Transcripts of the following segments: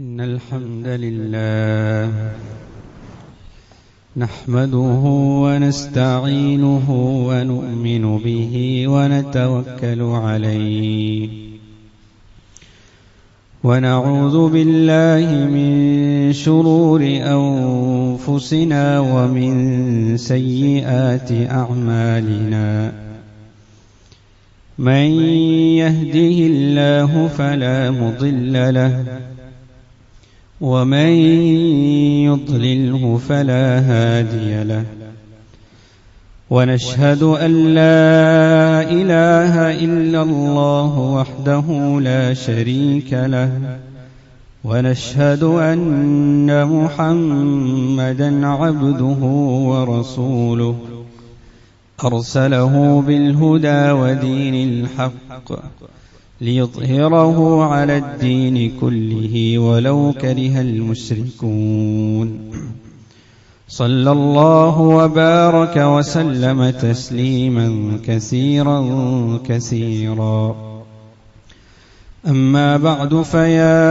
إن الحمد لله نحمده ونستعينه ونؤمن به ونتوكل عليه ونعوذ بالله من شرور أنفسنا ومن سيئات أعمالنا من يهده الله فلا مضل له ومن يضلله فلا هادي له ونشهد أن لا إله إلا الله وحده لا شريك له ونشهد أن محمدا عبده ورسوله أرسله بالهدى ودين الحق ليظهره على الدين كله ولو كره المشركون صلى الله وبارك وسلم تسليما كثيرا أما بعد فيا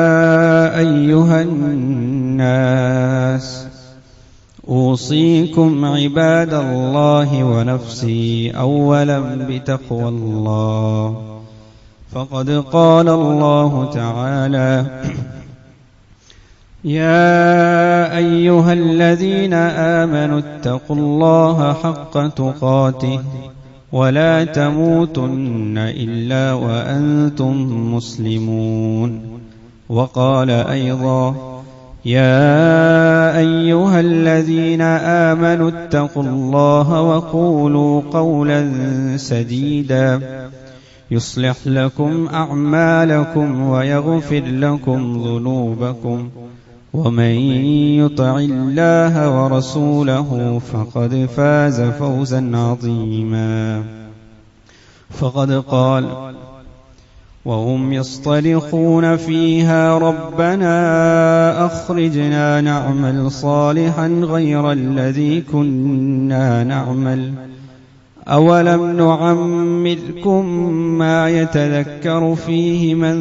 أيها الناس أوصيكم عباد الله ونفسي أولا بتقوى الله فقد قال الله تعالى يا أيها الذين آمنوا اتقوا الله حق تقاته ولا تموتن إلا وأنتم مسلمون وقال أيضا يا أيها الذين آمنوا اتقوا الله وقولوا قولا سديدا يصلح لكم أعمالكم ويغفر لكم ذنوبكم ومن يطع الله ورسوله فقد فاز فوزا عظيما فقد قال وهم يصطرخون فيها ربنا أخرجنا نعمل صالحا غير الذي كنا نعمل أولم نعمركم ما يتذكر فيه من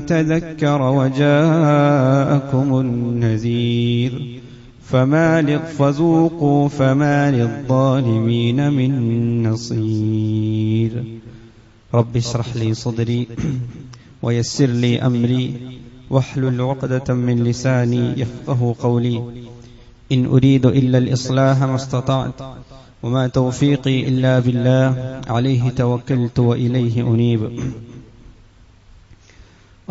تذكر وجاءكم النذير فذوقوا فما للظالمين من نصير رب اشرح لي صدري ويسر لي أمري واحلل عقدة من لساني يفقه قولي إن أريد إلا الإصلاح ما استطعت وما توفيقي إلا بالله عليه توكلت وإليه أنيب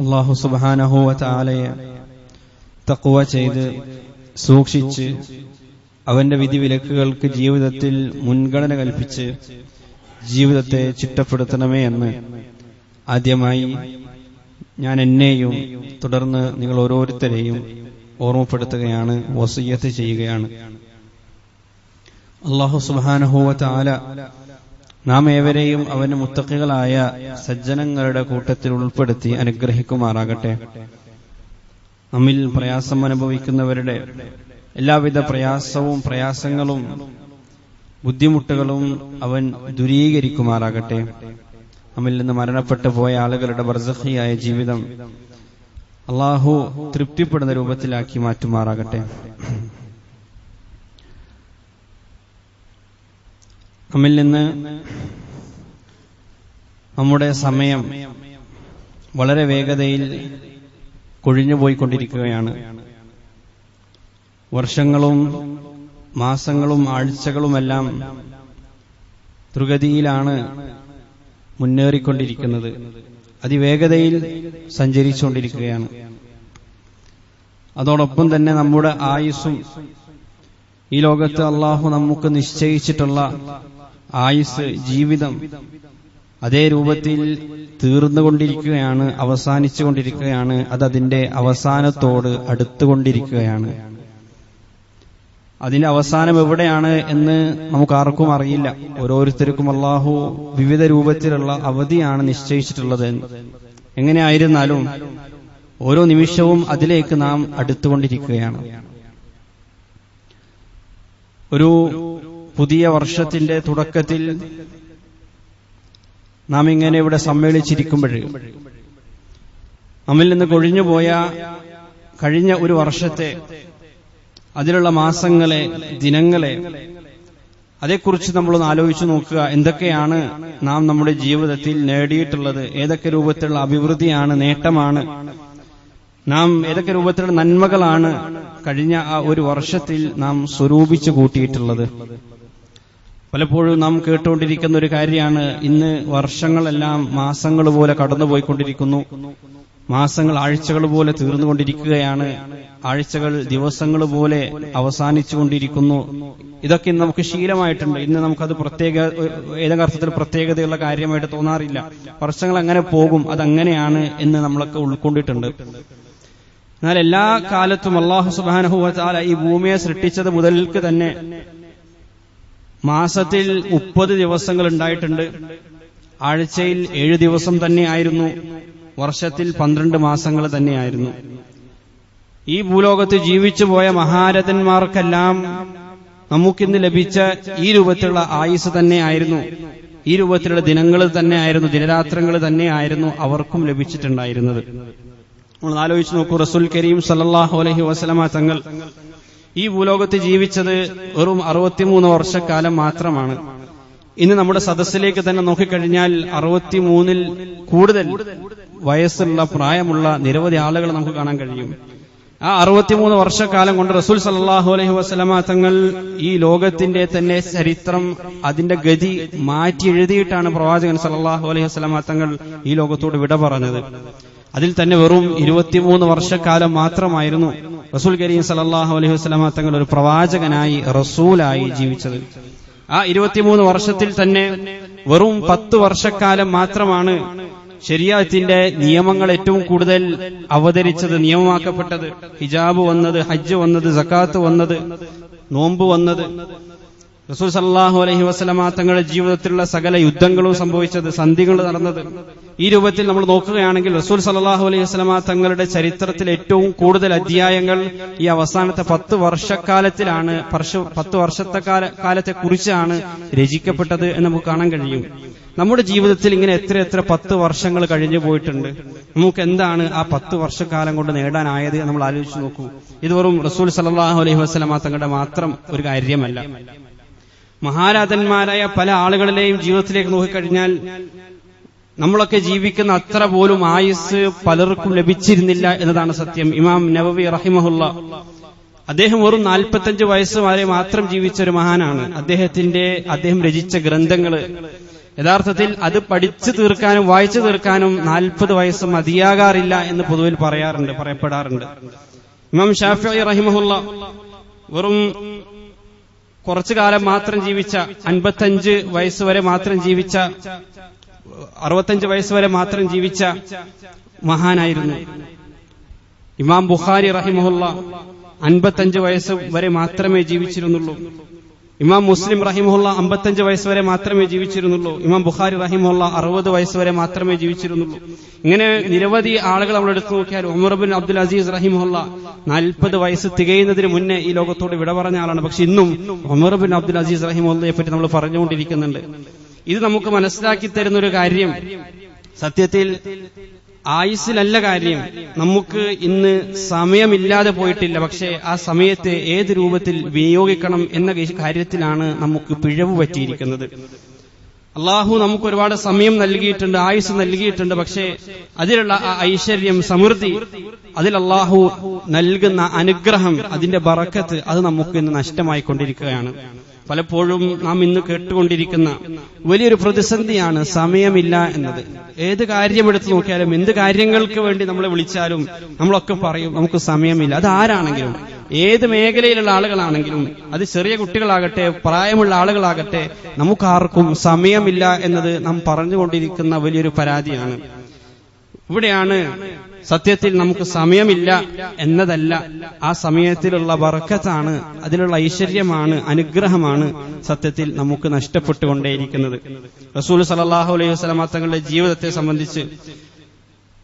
അല്ലാഹു സുബ്ഹാനഹു വ തആലയെ തഖ്വ ചെയ്ത് സൂക്ഷിച്ച് അവന്റെ വിധിവിലക്കുകൾക്ക് ജീവിതത്തിൽ മുൻഗണന കൽപ്പിച്ച് ജീവിതത്തെ ചിട്ടപ്പെടുത്തണമേ എന്ന് ആദ്യമായി ഞാൻ എന്നെയും തുടർന്ന് നിങ്ങൾ ഓരോരുത്തരെയും ഓർമ്മപ്പെടുത്തുകയാണ്, വസിയ്യത്ത് ചെയ്യുകയാണ്. അല്ലാഹു സുബ്ഹാനഹു വ തആല നാം ഏവരെയും അവന്റെ മുത്തഖികളായ സജ്ജനങ്ങളുടെ കൂട്ടത്തിൽ ഉൾപ്പെടുത്തി അനുഗ്രഹിക്കുമാറാകട്ടെ. നമ്മിൽ പ്രയാസം അനുഭവിക്കുന്നവരുടെ എല്ലാവിധ പ്രയാസങ്ങളും ബുദ്ധിമുട്ടുകളും അവൻ ദൂരീകരിക്കുമാറാകട്ടെ. നമ്മിൽ നിന്ന് മരണപ്പെട്ടു പോയ ആളുകളുടെ ബർസഖിയായ ജീവിതം അല്ലാഹു തൃപ്തിപ്പെടുന്ന രൂപത്തിലാക്കി മാറ്റുമാറാകട്ടെ. നമ്മിൽ നിന്ന് നമ്മുടെ സമയം വളരെ വേഗതയിൽ കൊഴിഞ്ഞുപോയിക്കൊണ്ടിരിക്കുകയാണ്. വർഷങ്ങളും മാസങ്ങളും ആഴ്ചകളുമെല്ലാം ദ്രുതഗതിയിലാണ് മുന്നേറിക്കൊണ്ടിരിക്കുന്നത്, അതിവേഗതയിൽ സഞ്ചരിച്ചുകൊണ്ടിരിക്കുകയാണ്. അതോടൊപ്പം തന്നെ നമ്മുടെ ആയുസ്സും ഈ ലോകത്ത് അള്ളാഹു നമുക്ക് നിശ്ചയിച്ചിട്ടുള്ള ആയുസ് ജീവിതം അതേ രൂപത്തിൽ തീർന്നുകൊണ്ടിരിക്കുകയാണ്, അവസാനിച്ചുകൊണ്ടിരിക്കുകയാണ്. അതിന്റെ അവസാനത്തോട് അടുത്തുകൊണ്ടിരിക്കുകയാണ്. അതിന്റെ അവസാനം എവിടെയാണ് എന്ന് നമുക്കാർക്കും അറിയില്ല. ഓരോരുത്തർക്കും അള്ളാഹു വിവിധ രൂപത്തിലുള്ള അവധിയാണ് നിശ്ചയിച്ചിട്ടുള്ളത്. എങ്ങനെയായിരുന്നാലും ഓരോ നിമിഷവും അതിലേക്ക് നാം അടുത്തുകൊണ്ടിരിക്കുകയാണ്. ഒരു പുതിയ വർഷത്തിന്റെ തുടക്കത്തിൽ നാം ഇങ്ങനെ ഇവിടെ സമ്മേളിച്ചിരിക്കുമ്പോൾ നമ്മിൽ നിന്ന് കൊഴിഞ്ഞുപോയ കഴിഞ്ഞ ഒരു വർഷത്തെ അതിലുള്ള മാസങ്ങളെ, ദിനങ്ങളെ, അതേക്കുറിച്ച് നമ്മളൊന്ന് ആലോചിച്ചു നോക്കുക. എന്തൊക്കെയാണ് നാം നമ്മുടെ ജീവിതത്തിൽ നേടിയിട്ടുള്ളത്, ഏതൊക്കെ രൂപത്തിലുള്ള അഭിവൃദ്ധിയാണ്, നേട്ടമാണ്, നാം ഏതൊക്കെ രൂപത്തിലുള്ള നന്മകളാണ് കഴിഞ്ഞ ആ ഒരു വർഷത്തിൽ നാം സ്വരൂപിച്ചു കൂട്ടിയിട്ടുള്ളത്. പലപ്പോഴും നാം കേട്ടുകൊണ്ടിരിക്കുന്ന ഒരു കാര്യമാണ്, ഇന്ന് വർഷങ്ങളെല്ലാം മാസങ്ങൾ പോലെ കടന്നുപോയിക്കൊണ്ടിരിക്കുന്നു, മാസങ്ങൾ ആഴ്ചകൾ പോലെ തീർന്നുകൊണ്ടിരിക്കുകയാണ്, ആഴ്ചകൾ ദിവസങ്ങൾ പോലെ അവസാനിച്ചുകൊണ്ടിരിക്കുന്നു. ഇതൊക്കെ ഇന്ന് നമുക്ക് ശീലമായിട്ടുണ്ട്. ഇന്ന് നമുക്കത് ഏതൊക്കെ അർത്ഥത്തിൽ പ്രത്യേകതയുള്ള കാര്യമായിട്ട് തോന്നാറില്ല. വർഷങ്ങൾ അങ്ങനെ പോകും, അതങ്ങനെയാണ് എന്ന് നമ്മളൊക്കെ ഉൾക്കൊണ്ടിട്ടുണ്ട്. എന്നാൽ എല്ലാ കാലത്തും അല്ലാഹു സുബ്ഹാനഹു വ തആല ഈ ഭൂമിയെ സൃഷ്ടിച്ചത് മുതൽക്ക് തന്നെ മാസത്തിൽ 30 ദിവസങ്ങൾ ഉണ്ടായിട്ടുണ്ട്, ആഴ്ചയിൽ 7 ദിവസം തന്നെയായിരുന്നു, വർഷത്തിൽ 12 മാസങ്ങൾ തന്നെയായിരുന്നു. ഈ ഭൂലോകത്ത് ജീവിച്ചുപോയ മഹാരഥന്മാർക്കെല്ലാം നമുക്കിന്ന് ലഭിച്ച ഈ രൂപത്തിലുള്ള ആയുസ് തന്നെയായിരുന്നു, ഈ രൂപത്തിലുള്ള ദിനങ്ങൾ തന്നെയായിരുന്നു, ദിനരാത്രങ്ങൾ തന്നെയായിരുന്നു അവർക്കും ലഭിച്ചിട്ടുണ്ടായിരുന്നത്. നമ്മൾ ആലോചിച്ച് നോക്കൂ, റസൂൽ കരീം സല്ലല്ലാഹു അലൈഹി വസല്ലമ തങ്ങൾ ഈ ഭൂലോകത്ത് ജീവിച്ചത് വെറും 63 വർഷക്കാലം മാത്രമാണ്. ഇന്ന് നമ്മുടെ സദസ്സിലേക്ക് തന്നെ നോക്കിക്കഴിഞ്ഞാൽ 63-ൽ കൂടുതൽ വയസ്സുള്ള, പ്രായമുള്ള നിരവധി ആളുകൾ നമുക്ക് കാണാൻ കഴിയും. ആ 63 വർഷക്കാലം കൊണ്ട് റസൂൽ സല്ലല്ലാഹു അലൈഹി വസല്ലമ തങ്ങൾ ഈ ലോകത്തിന്റെ തന്നെ ചരിത്രം, അതിന്റെ ഗതി മാറ്റി എഴുതിയിട്ടാണ് പ്രവാചകൻ സല്ലല്ലാഹു അലൈഹി വസല്ലമ തങ്ങൾ ഈ ലോകത്തോട് വിട പറഞ്ഞത്. അതിൽ തന്നെ വെറും 23 വർഷക്കാലം മാത്രമായിരുന്നു റസൂൽ കരീം സല്ലല്ലാഹു അലൈഹി വസല്ലമ തങ്ങൾ ഒരു പ്രവാചകനായി, റസൂലായി ജീവിച്ചത്. ആ 23 വർഷത്തിൽ തന്നെ വെറും 10 വർഷക്കാലം മാത്രമാണ് ശരീഅത്തിന്റെ നിയമങ്ങൾ ഏറ്റവും കൂടുതൽ അവതരിച്ചത്, നിയമമാക്കപ്പെട്ടത്. ഹിജാബ് വന്നത്, ഹജ്ജ് വന്നത്, സകാത്ത് വന്നത്, നോമ്പ് വന്നത്. റസൂൽ സല്ലല്ലാഹു അലൈഹി വസല്ലമ തങ്ങളുടെ ജീവിതത്തിലുള്ള സകല യുദ്ധങ്ങളും സംഭവിച്ചത്, സന്ധികൾ നടന്നത്. ഈ രൂപത്തിൽ നമ്മൾ നോക്കുകയാണെങ്കിൽ റസൂൽ സല്ലല്ലാഹു അലൈഹി വസല്ലമ തങ്ങളുടെ ചരിത്രത്തിൽ ഏറ്റവും കൂടുതൽ അധ്യായങ്ങൾ ഈ അവസാനത്തെ 10 വർഷക്കാലത്തിലാണ്, 10 വർഷത്തെ കാലത്തെ കുറിച്ചാണ് രചിക്കപ്പെട്ടത് എന്ന് നമുക്ക് കാണാൻ കഴിയും. നമ്മുടെ ജീവിതത്തിൽ ഇങ്ങനെ എത്ര 10 വർഷങ്ങൾ കഴിഞ്ഞു പോയിട്ടുണ്ട്. നമുക്ക് എന്താണ് ആ 10 വർഷക്കാലം കൊണ്ട് നേടാനായത് നമ്മൾ ആലോചിച്ച് നോക്കൂ. ഇത് വെറും റസൂൽ സല്ലല്ലാഹു അലൈഹി വസല്ലമ തങ്ങളുടെ മാത്രം ഒരു കാര്യമല്ല. മഹാരാജന്മാരായ പല ആളുകളിലെയും ജീവിതത്തിലേക്ക് നോക്കിക്കഴിഞ്ഞാൽ നമ്മളൊക്കെ ജീവിക്കുന്ന അത്ര പോലും ആയുസ് പലർക്കും ലഭിച്ചിരുന്നില്ല എന്നതാണ് സത്യം. ഇമാം നവവി റഹിമഹുല്ല, അദ്ദേഹം വെറും 45 വയസ്സ് വരെ മാത്രം ജീവിച്ച ഒരു മഹാനാണ്. അദ്ദേഹം രചിച്ച ഗ്രന്ഥങ്ങള് യഥാർത്ഥത്തിൽ അത് പഠിച്ചു തീർക്കാനും വായിച്ചു തീർക്കാനും 40 വയസ്സ് മതിയാകാറില്ല എന്ന് പൊതുവിൽ പറയപ്പെടാറുണ്ട്. ഇമാം ഷാഫിഈ റഹിമഹുല്ല വെറും കുറച്ചു കാലം മാത്രം ജീവിച്ച, 55 വയസ്സ് വരെ മാത്രം ജീവിച്ച, 65 വയസ്സ് വരെ മാത്രം ജീവിച്ച മഹാനായിരുന്നു. ഇമാം ബുഖാരി റഹിമഹുല്ല 55 വയസ്സ് വരെ മാത്രമേ ജീവിച്ചിരുന്നുള്ളൂ. ഇമാം മുസ്ലിം റഹിമഹുല്ല 55 വയസ്സ് വരെ മാത്രമേ ജീവിച്ചിരുന്നുള്ളൂ. ഇമാം ബുഖാരി റഹിമഹുല്ല 60 വയസ്സ് വരെ മാത്രമേ ജീവിച്ചിരുന്നുള്ളൂ. ഇങ്ങനെ നിരവധി ആളുകൾ നമ്മൾ എടുത്തു നോക്കിയാൽ ഉമർ ബിൻ അബ്ദുൽ അസീസ് റഹിമഹുല്ല 40 വയസ്സ് തികയുന്നതിന് മുന്നേ ഈ ലോകത്തോട് വിട പറഞ്ഞ ആളാണ്. പക്ഷെ ഇന്നും ഉമർ ബിൻ അബ്ദുൽ അസീസ് റഹിമഹുല്ലയെ പറ്റി നമ്മൾ പറഞ്ഞുകൊണ്ടിരിക്കുന്നുണ്ട്. ഇത് നമുക്ക് മനസ്സിലാക്കി തരുന്നൊരു കാര്യം, സത്യത്തിൽ ആയുസ്സിലല്ല കാര്യം, നമുക്ക് ഇന്ന് സമയമില്ലാതെ പോയിട്ടില്ല. പക്ഷേ ആ സമയത്തെ ഏത് രൂപത്തിൽ വിനിയോഗിക്കണം എന്ന കാര്യത്തിലാണ് നമുക്ക് പിഴവ് പറ്റിയിരിക്കുന്നത്. അള്ളാഹു നമുക്ക് ഒരുപാട് സമയം നൽകിയിട്ടുണ്ട്, ആയുസ് നൽകിയിട്ടുണ്ട്. പക്ഷേ അതിലുള്ള ആ ഐശ്വര്യം, സമൃദ്ധി, അതിൽ അള്ളാഹു നൽകുന്ന അനുഗ്രഹം, അതിന്റെ ബറക്കത്ത്, അത് നമുക്ക് ഇന്ന് നഷ്ടമായിക്കൊണ്ടിരിക്കുകയാണ്. പലപ്പോഴും നാം ഇന്ന് കേട്ടുകൊണ്ടിരിക്കുന്ന വലിയൊരു പ്രതിസന്ധിയാണ് സമയമില്ല എന്നത്. ഏത് കാര്യമെടുത്ത് നോക്കിയാലും, എന്ത് കാര്യങ്ങൾക്ക് വേണ്ടി നമ്മളെ വിളിച്ചാലും നമ്മളൊക്കെ പറയും നമുക്ക് സമയമില്ല. അത് ആരാണെങ്കിലും, ഏത് മേഖലയിലുള്ള ആളുകളാണെങ്കിലും, അത് ചെറിയ കുട്ടികളാകട്ടെ, പ്രായമുള്ള ആളുകളാകട്ടെ, നമുക്കാർക്കും സമയമില്ല എന്നത് നാം പറഞ്ഞുകൊണ്ടിരിക്കുന്ന വലിയൊരു പരാതിയാണ്. ഇവിടെയാണ് സത്യത്തിൽ നമുക്ക് സമയമില്ല എന്നതല്ല, ആ സമയത്തിലുള്ള ബറക്കത്താണ്, അതിലുള്ള ഐശ്വര്യമാണ്, അനുഗ്രഹമാണ് സത്യത്തിൽ നമുക്ക് നഷ്ടപ്പെട്ടുകൊണ്ടേയിരിക്കുന്നത്. റസൂൽ സല്ലല്ലാഹു അലൈഹി വസല്ലമ തങ്ങളുടെ ജീവിതത്തെ സംബന്ധിച്ച്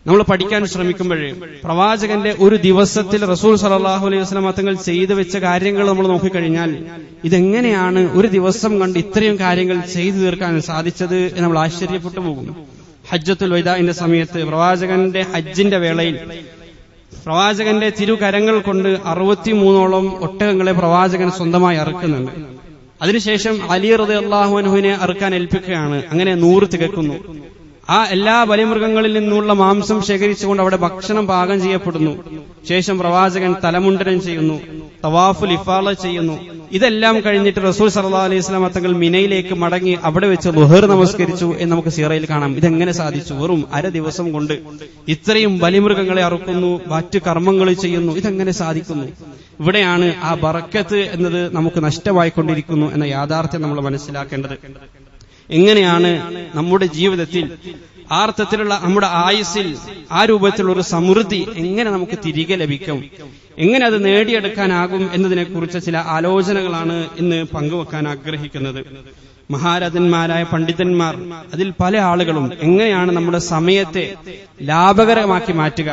നമ്മൾ പഠിക്കാൻ ശ്രമിക്കുമ്പോഴേ പ്രവാചകന്റെ ഒരു ദിവസത്തിൽ റസൂൽ സല്ലല്ലാഹു അലൈഹി വസല്ലമ തങ്ങൾ ചെയ്തു വെച്ച കാര്യങ്ങൾ നമ്മൾ നോക്കിക്കഴിഞ്ഞാൽ ഇതെങ്ങനെയാണ് ഒരു ദിവസം കണ്ട് ഇത്രയും കാര്യങ്ങൾ ചെയ്തു തീർക്കാൻ സാധിച്ചത് എന്ന് നമ്മൾ ആശ്ചര്യപ്പെട്ടു പോകും. ഹജ്ജത്തുൽ വദാഇന്റെ സമയത്ത്, പ്രവാചകന്റെ ഹജ്ജിന്റെ വേളയിൽ പ്രവാചകന്റെ തിരുകരങ്ങൾ കൊണ്ട് 63ഓളം ഒട്ടകങ്ങളെ പ്രവാചകൻ സ്വന്തമായി അറുക്കുന്നുണ്ട്. അതിനുശേഷം അലി റളിയല്ലാഹു അൻഹുവിനെ അറുക്കാൻ ഏൽപ്പിക്കുകയാണ്. അങ്ങനെ 100 തികക്കുന്നു. ആ എല്ലാ ബലിമൃഗങ്ങളിൽ നിന്നുള്ള മാംസം ശേഖരിച്ചുകൊണ്ട് അവിടെ ഭക്ഷണം പാകം ചെയ്യപ്പെടുന്നു. ശേഷം പ്രവാചകൻ തലമുണ്ടനം ചെയ്യുന്നു, തവാഫുൽ ഇഫാള ചെയ്യുന്നു. ഇതെല്ലാം കഴിഞ്ഞിട്ട് റസൂൽ സല്ലല്ലാഹു അലൈഹി വസല്ലം തങ്ങൾ മിനയിലേക്ക് മടങ്ങി അവിടെ വെച്ച് ളുഹർ നമസ്കരിച്ചു എന്ന് നമുക്ക് സീറയിൽ കാണാം. ഇതെങ്ങനെ സാധിച്ചു? വെറും അര ദിവസം കൊണ്ട് ഇത്രയും ബലിമൃഗങ്ങളെ അറുക്കുന്നു, മറ്റു കർമ്മങ്ങൾ ചെയ്യുന്നു. ഇതെങ്ങനെ സാധിക്കുന്നു? ഇവിടെയാണ് ആ ബറക്കത്ത് എന്നത് നമുക്ക് നഷ്ടമായിക്കൊണ്ടിരിക്കുന്നു എന്ന യാഥാർത്ഥ്യം നമ്മൾ മനസ്സിലാക്കേണ്ടത്. എങ്ങനെയാണ് നമ്മുടെ ജീവിതത്തിൽ ആ അർത്ഥത്തിലുള്ള നമ്മുടെ ആയുസ്സിൽ ആ രൂപത്തിലുള്ള ഒരു സമൃദ്ധി എങ്ങനെ നമുക്ക് തിരികെ ലഭിക്കും, എങ്ങനെ അത് നേടിയെടുക്കാനാകും എന്നതിനെക്കുറിച്ച് ചില ആലോചനകളാണ് ഇന്ന് പങ്കുവെക്കാൻ ആഗ്രഹിക്കുന്നത്. മഹാരഥന്മാരായ പണ്ഡിതന്മാർ, അതിൽ പല ആളുകളും എങ്ങനെയാണ് നമ്മുടെ സമയത്തെ ലാഭകരമാക്കി മാറ്റുക,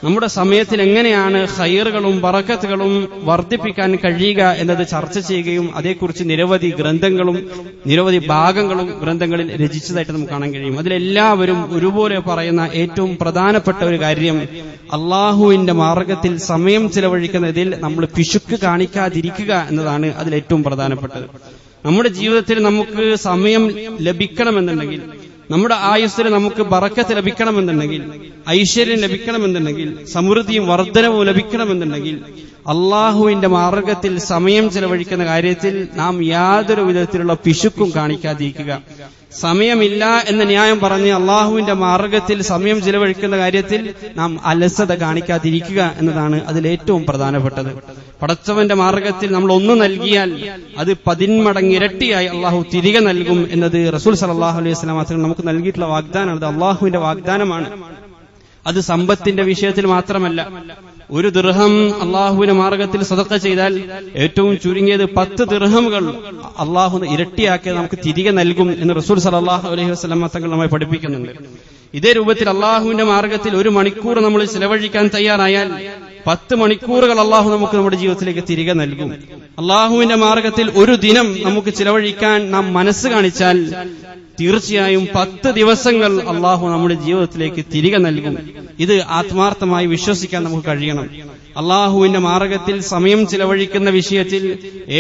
നമ്മുടെ സമയത്തിൽ എങ്ങനെയാണ് ഖൈറുകളും ബറക്കത്തുകളും വർദ്ധിപ്പിക്കാൻ കഴിയുക എന്നത് ചർച്ച ചെയ്യുകയും അതേക്കുറിച്ച് നിരവധി ഗ്രന്ഥങ്ങളും നിരവധി ഭാഗങ്ങളും ഗ്രന്ഥങ്ങളിൽ രചിച്ചതായിട്ട് നമുക്ക് കാണാൻ കഴിയും. അതിലെല്ലാവരും ഒരുപോലെ പറയുന്ന ഏറ്റവും പ്രധാനപ്പെട്ട ഒരു കാര്യം, അള്ളാഹുവിന്റെ മാർഗത്തിൽ സമയം ചിലവഴിക്കുന്നതിൽ നമ്മൾ പിശുക്ക് കാണിക്കാതിരിക്കുക എന്നതാണ് അതിലേറ്റവും പ്രധാനപ്പെട്ടത്. നമ്മുടെ ജീവിതത്തിൽ നമുക്ക് സമയം ലഭിക്കണമെന്നുണ്ടെങ്കിൽ, നമ്മുടെ ആയുസ്സിൽ നമുക്ക് ബറക്കത്ത് ലഭിക്കണമെന്നുണ്ടെങ്കിൽ, ഐശ്വര്യം ലഭിക്കണമെന്നുണ്ടെങ്കിൽ, സമൃദ്ധിയും വർധനവും ലഭിക്കണമെന്നുണ്ടെങ്കിൽ, അള്ളാഹുവിന്റെ മാർഗത്തിൽ സമയം ചെലവഴിക്കുന്ന കാര്യത്തിൽ നാം യാതൊരു വിധത്തിലുള്ള പിശുക്കും കാണിക്കാതിരിക്കുക. സമയമില്ല എന്ന ന്യായം പറഞ്ഞ് അള്ളാഹുവിന്റെ മാർഗത്തിൽ സമയം ചെലവഴിക്കുന്ന കാര്യത്തിൽ നാം അലസത കാണിക്കാതിരിക്കുക എന്നതാണ് അതിലേറ്റവും പ്രധാനപ്പെട്ടത്. പടച്ചവന്റെ മാർഗത്തിൽ നമ്മൾ ഒന്ന് നൽകിയാൽ അത് 10 മടങ്ങ് ഇരട്ടിയായി അള്ളാഹു തിരികെ നൽകും എന്നത് റസൂൽ സല്ലല്ലാഹു അലൈഹി വസല്ലം നമുക്ക് നൽകിയിട്ടുള്ള വാഗ്ദാനമാണ്. അത് അള്ളാഹുവിന്റെ വാഗ്ദാനമാണ്. അത് സമ്പത്തിന്റെ വിഷയത്തിൽ മാത്രമല്ല. ഒരു ദിർഹം അള്ളാഹുവിന്റെ മാർഗത്തിൽ സദഖ ചെയ്താൽ ഏറ്റവും ചുരുങ്ങിയത് 10 ദിർഹമുകൾ അള്ളാഹു ഇരട്ടിയാക്കി നമുക്ക് തിരികെ നൽകും എന്ന് റസൂൽ സല്ലല്ലാഹു അലൈഹി വസല്ലം തങ്ങൾ നമ്മെ പഠിപ്പിക്കുന്നുണ്ട്. ഇതേ രൂപത്തിൽ അള്ളാഹുവിന്റെ മാർഗത്തിൽ 1 മണിക്കൂർ നമ്മൾ ചിലവഴിക്കാൻ തയ്യാറായാൽ 10 മണിക്കൂറുകൾ അള്ളാഹു നമുക്ക് നമ്മുടെ ജീവിതത്തിലേക്ക് തിരികെ നൽകും. അള്ളാഹുവിന്റെ മാർഗത്തിൽ ഒരു ദിനം നമുക്ക് ചിലവഴിക്കാൻ നാം മനസ്സ് കാണിച്ചാൽ തീർച്ചയായും 10 ദിവസങ്ങൾ അള്ളാഹു നമ്മുടെ ജീവിതത്തിലേക്ക് തിരികെ നൽകും. ഇത് ആത്മാർത്ഥമായി വിശ്വസിക്കാൻ നമുക്ക് കഴിയണം. അള്ളാഹുവിന്റെ മാർഗത്തിൽ സമയം ചിലവഴിക്കുന്ന വിഷയത്തിൽ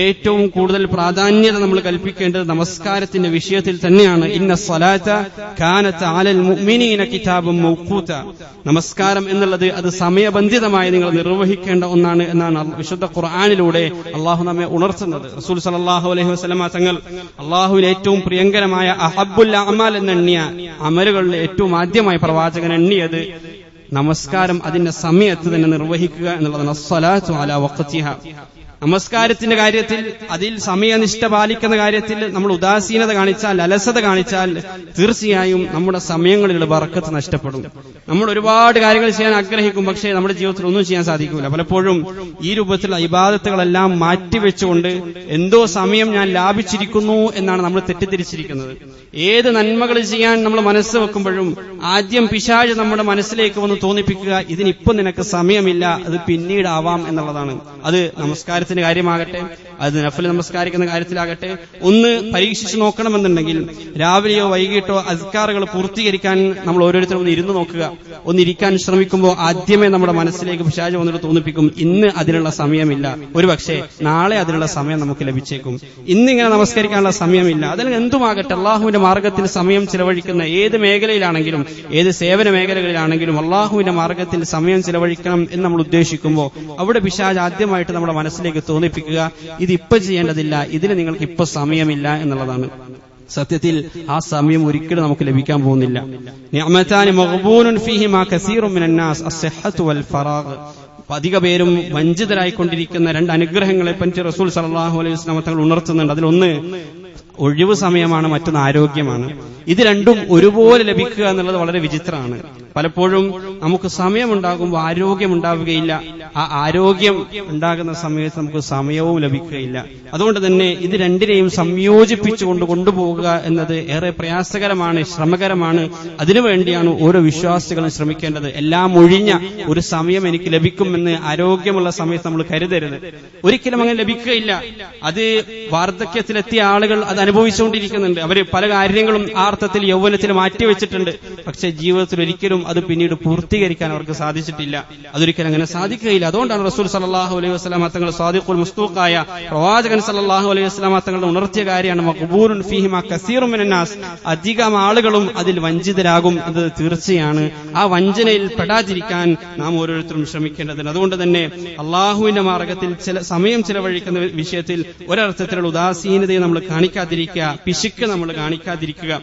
ഏറ്റവും കൂടുതൽ പ്രാധാന്യത നമ്മൾ കൽപ്പിക്കേണ്ടത് നമസ്കാരത്തിന്റെ വിഷയത്തിൽ തന്നെയാണ്. ഇന്ന സ്വലാത്ത കാനത അലൽ മുഅ്മിനീന കിതാബൻ മൗഖൂത. നമസ്കാരം എന്നുള്ളത് അത് സമയബന്ധിതമായി നിങ്ങൾ നിർവഹിക്കേണ്ട ഒന്നാണ് എന്നാണ് വിശുദ്ധ ഖുർആനിലൂടെ അള്ളാഹു നമ്മെ ഉണർത്തുന്നത്. റസൂൽ സല്ലല്ലാഹു അലൈഹി വസല്ലം തങ്ങൾ അള്ളാഹുവിൽ ഏറ്റവും പ്രിയങ്കരമായ അഹബ്ബുൽ അഅമാൽ എന്നെണ്ണിയ അമലുകളിൽ ഏറ്റവും ആദ്യമായി പ്രവാചകൻ എണ്ണിയത് നമസ്കാരം അതിന്റെ സമയത്ത് തന്നെ നിർവഹിക്കുക എന്നുള്ളതാണ്. അസ്സലാത്തു അലാ വഖ്തിഹ. നമസ്കാരത്തിന്റെ കാര്യത്തിൽ അതിൽ സമയനിഷ്ഠ പാലിക്കുന്ന കാര്യത്തിൽ നമ്മൾ ഉദാസീനത കാണിച്ചാൽ, അലസത കാണിച്ചാൽ തീർച്ചയായും നമ്മുടെ സമയങ്ങളിലുള്ള ബറക്കത്ത് നഷ്ടപ്പെടും. നമ്മൾ ഒരുപാട് കാര്യങ്ങൾ ചെയ്യാൻ ആഗ്രഹിക്കും, പക്ഷേ നമ്മുടെ ജീവിതത്തിൽ ഒന്നും ചെയ്യാൻ സാധിക്കില്ല. പലപ്പോഴും ഈ രൂപത്തിലുള്ള ഇബാദത്തുകളെല്ലാം മാറ്റിവെച്ചുകൊണ്ട് എന്തോ സമയം ഞാൻ ലാഭിച്ചിരിക്കുന്നു എന്നാണ് നമ്മൾ തെറ്റിദ്ധരിച്ചിരിക്കുന്നത്. ഏത് നന്മകൾ ചെയ്യാൻ നമ്മൾ മനസ്സ് വെക്കുമ്പോഴും ആദ്യം പിശാച് നമ്മുടെ മനസ്സിലേക്ക് വന്ന് തോന്നിപ്പിക്കുക, ഇതിനിപ്പം നിനക്ക് സമയമില്ല, അത് പിന്നീടാവാം എന്നുള്ളതാണ്. അത് നമസ്കാരത്തിന്റെ കാര്യമാകട്ടെ, അത് നഫൽ നമസ്കാരിക്കുന്ന കാര്യത്തിലാകട്ടെ, ഒന്ന് പരീക്ഷിച്ചു നോക്കണമെന്നുണ്ടെങ്കിൽ രാവിലെയോ വൈകിട്ടോ അസ്കാറുകൾ പൂർത്തീകരിക്കാൻ നമ്മൾ ഓരോരുത്തരും ഒന്ന് ഇരുന്ന് നോക്കുക. ഒന്നിരിക്കാൻ ശ്രമിക്കുമ്പോൾ ആദ്യമേ നമ്മുടെ മനസ്സിലേക്ക് പിശാച് വന്നിട്ട് തോന്നിപ്പിക്കും, ഇന്ന് അതിനുള്ള സമയമില്ല, ഒരുപക്ഷെ നാളെ അതിനുള്ള സമയം നമുക്ക് ലഭിച്ചേക്കും, ഇന്നിങ്ങനെ നമസ്കരിക്കാനുള്ള സമയമില്ല. അതിന് എന്തുമാകട്ടെ, അള്ളാഹുവിന്റെ മാർഗത്തിൽ സമയം ചിലവഴിക്കുന്ന ഏത് മേഖലയിലാണെങ്കിലും, ഏത് സേവന മേഖലകളിലാണെങ്കിലും അള്ളാഹുവിന്റെ മാർഗത്തിൽ സമയം ചിലവഴിക്കണം എന്ന് നമ്മൾ ഉദ്ദേശിക്കുമ്പോൾ അവിടെ പിശാച് ആദ്യമായിട്ട് നമ്മുടെ മനസ്സിലേക്ക് തോന്നിപ്പിക്കുക, ഇതിപ്പോ ചെയ്യേണ്ടതില്ല, ഇതിന് നിങ്ങൾക്ക് ഇപ്പൊ സമയമില്ല എന്നുള്ളതാണ്. സത്യത്തിൽ ആ സമയം ഒരിക്കലും നമുക്ക് ലഭിക്കാൻ പോകുന്നില്ല. നിഅമതാനി മഗ്ബൂനുൻ ഫീഹിമാ കസീറുൻ മിനൻ നാസ് അസ്സഹ്ഹത്തു വൽ ഫറാഗ്. അധിക പേരും വഞ്ചിതരായിക്കൊണ്ടിരിക്കുന്ന 2 അനുഗ്രഹങ്ങളെ പറ്റി റസൂൽ സല്ലല്ലാഹു അലൈഹി വസല്ലം തങ്ങൾ ഉണർത്തുന്നുണ്ട്. അതിലൊന്ന് ഒഴിവ് സമയമാണ്, മറ്റൊന്ന് ആരോഗ്യമാണ്. ഇത് രണ്ടും ഒരുപോലെ ലഭിക്കുക എന്നുള്ളത് വളരെ വിചിത്രമാണ്. പലപ്പോഴും നമുക്ക് സമയമുണ്ടാകുമ്പോൾ ആരോഗ്യമുണ്ടാവുകയില്ല, ആ ആരോഗ്യം ഉണ്ടാകുന്ന സമയത്ത് നമുക്ക് സമയവും ലഭിക്കുകയില്ല. അതുകൊണ്ട് തന്നെ ഇത് രണ്ടിനെയും സംയോജിപ്പിച്ചുകൊണ്ട് കൊണ്ടുപോകുക എന്നത് ഏറെ പ്രയാസകരമാണ്, ശ്രമകരമാണ്. അതിനുവേണ്ടിയാണ് ഓരോ വിശ്വാസികളും ശ്രമിക്കേണ്ടത്. എല്ലാം ഒഴിഞ്ഞ ഒരു സമയം എനിക്ക് ലഭിക്കുമെന്ന് ആരോഗ്യമുള്ള സമയത്ത് നമ്മൾ കരുതരുത്. ഒരിക്കലും അങ്ങനെ ലഭിക്കുകയില്ല. അത് വാർദ്ധക്യത്തിലെത്തിയ ആളുകൾ അത് അനുഭവിച്ചുകൊണ്ടിരിക്കുന്നുണ്ട്. അവര് പല കാര്യങ്ങളും ആ അർത്ഥത്തിൽ യൗവനത്തിൽ മാറ്റിവെച്ചിട്ടുണ്ട്. പക്ഷെ ജീവിതത്തിൽ ഒരിക്കലും അത് പിന്നീട് പൂർത്തീകരിക്കാൻ അവർക്ക് സാധിച്ചിട്ടില്ല. അതൊരിക്കലും അങ്ങനെ സാധിക്കുകയില്ല. അതുകൊണ്ടാണ് റസൂൽ സല്ലല്ലാഹു അലൈഹി വസല്ലം തങ്ങൾ സാദിഖുൽ മുസ്തൂഖായ പ്രവാചകൻ സല്ലല്ലാഹു അലൈഹി വസല്ലം തങ്ങളുടെ ഉണർത്തിയ കാര്യമാണ് മഖ്ബൂറുൻ ഫീഹിമാ കസീറുൻ മിനന്നാസ്, അധികം ആളുകളും അതിൽ വഞ്ചിതരാകും എന്നത് തീർച്ചയാണ്. ആ വഞ്ചനയിൽ പെടാതിരിക്കാൻ നാം ഓരോരുത്തരും ശ്രമിക്കേണ്ടതുണ്ട്. അതുകൊണ്ട് തന്നെ അള്ളാഹുവിന്റെ മാർഗത്തിൽ സമയം ചിലവഴിക്കുന്ന വിഷയത്തിൽ ഒരർത്ഥത്തിലുള്ള ഉദാസീനതയെ നമ്മൾ കാണിക്കാതിരിക്കുക, പിശുക്ക് നമ്മൾ കാണിക്കാതിരിക്കുക.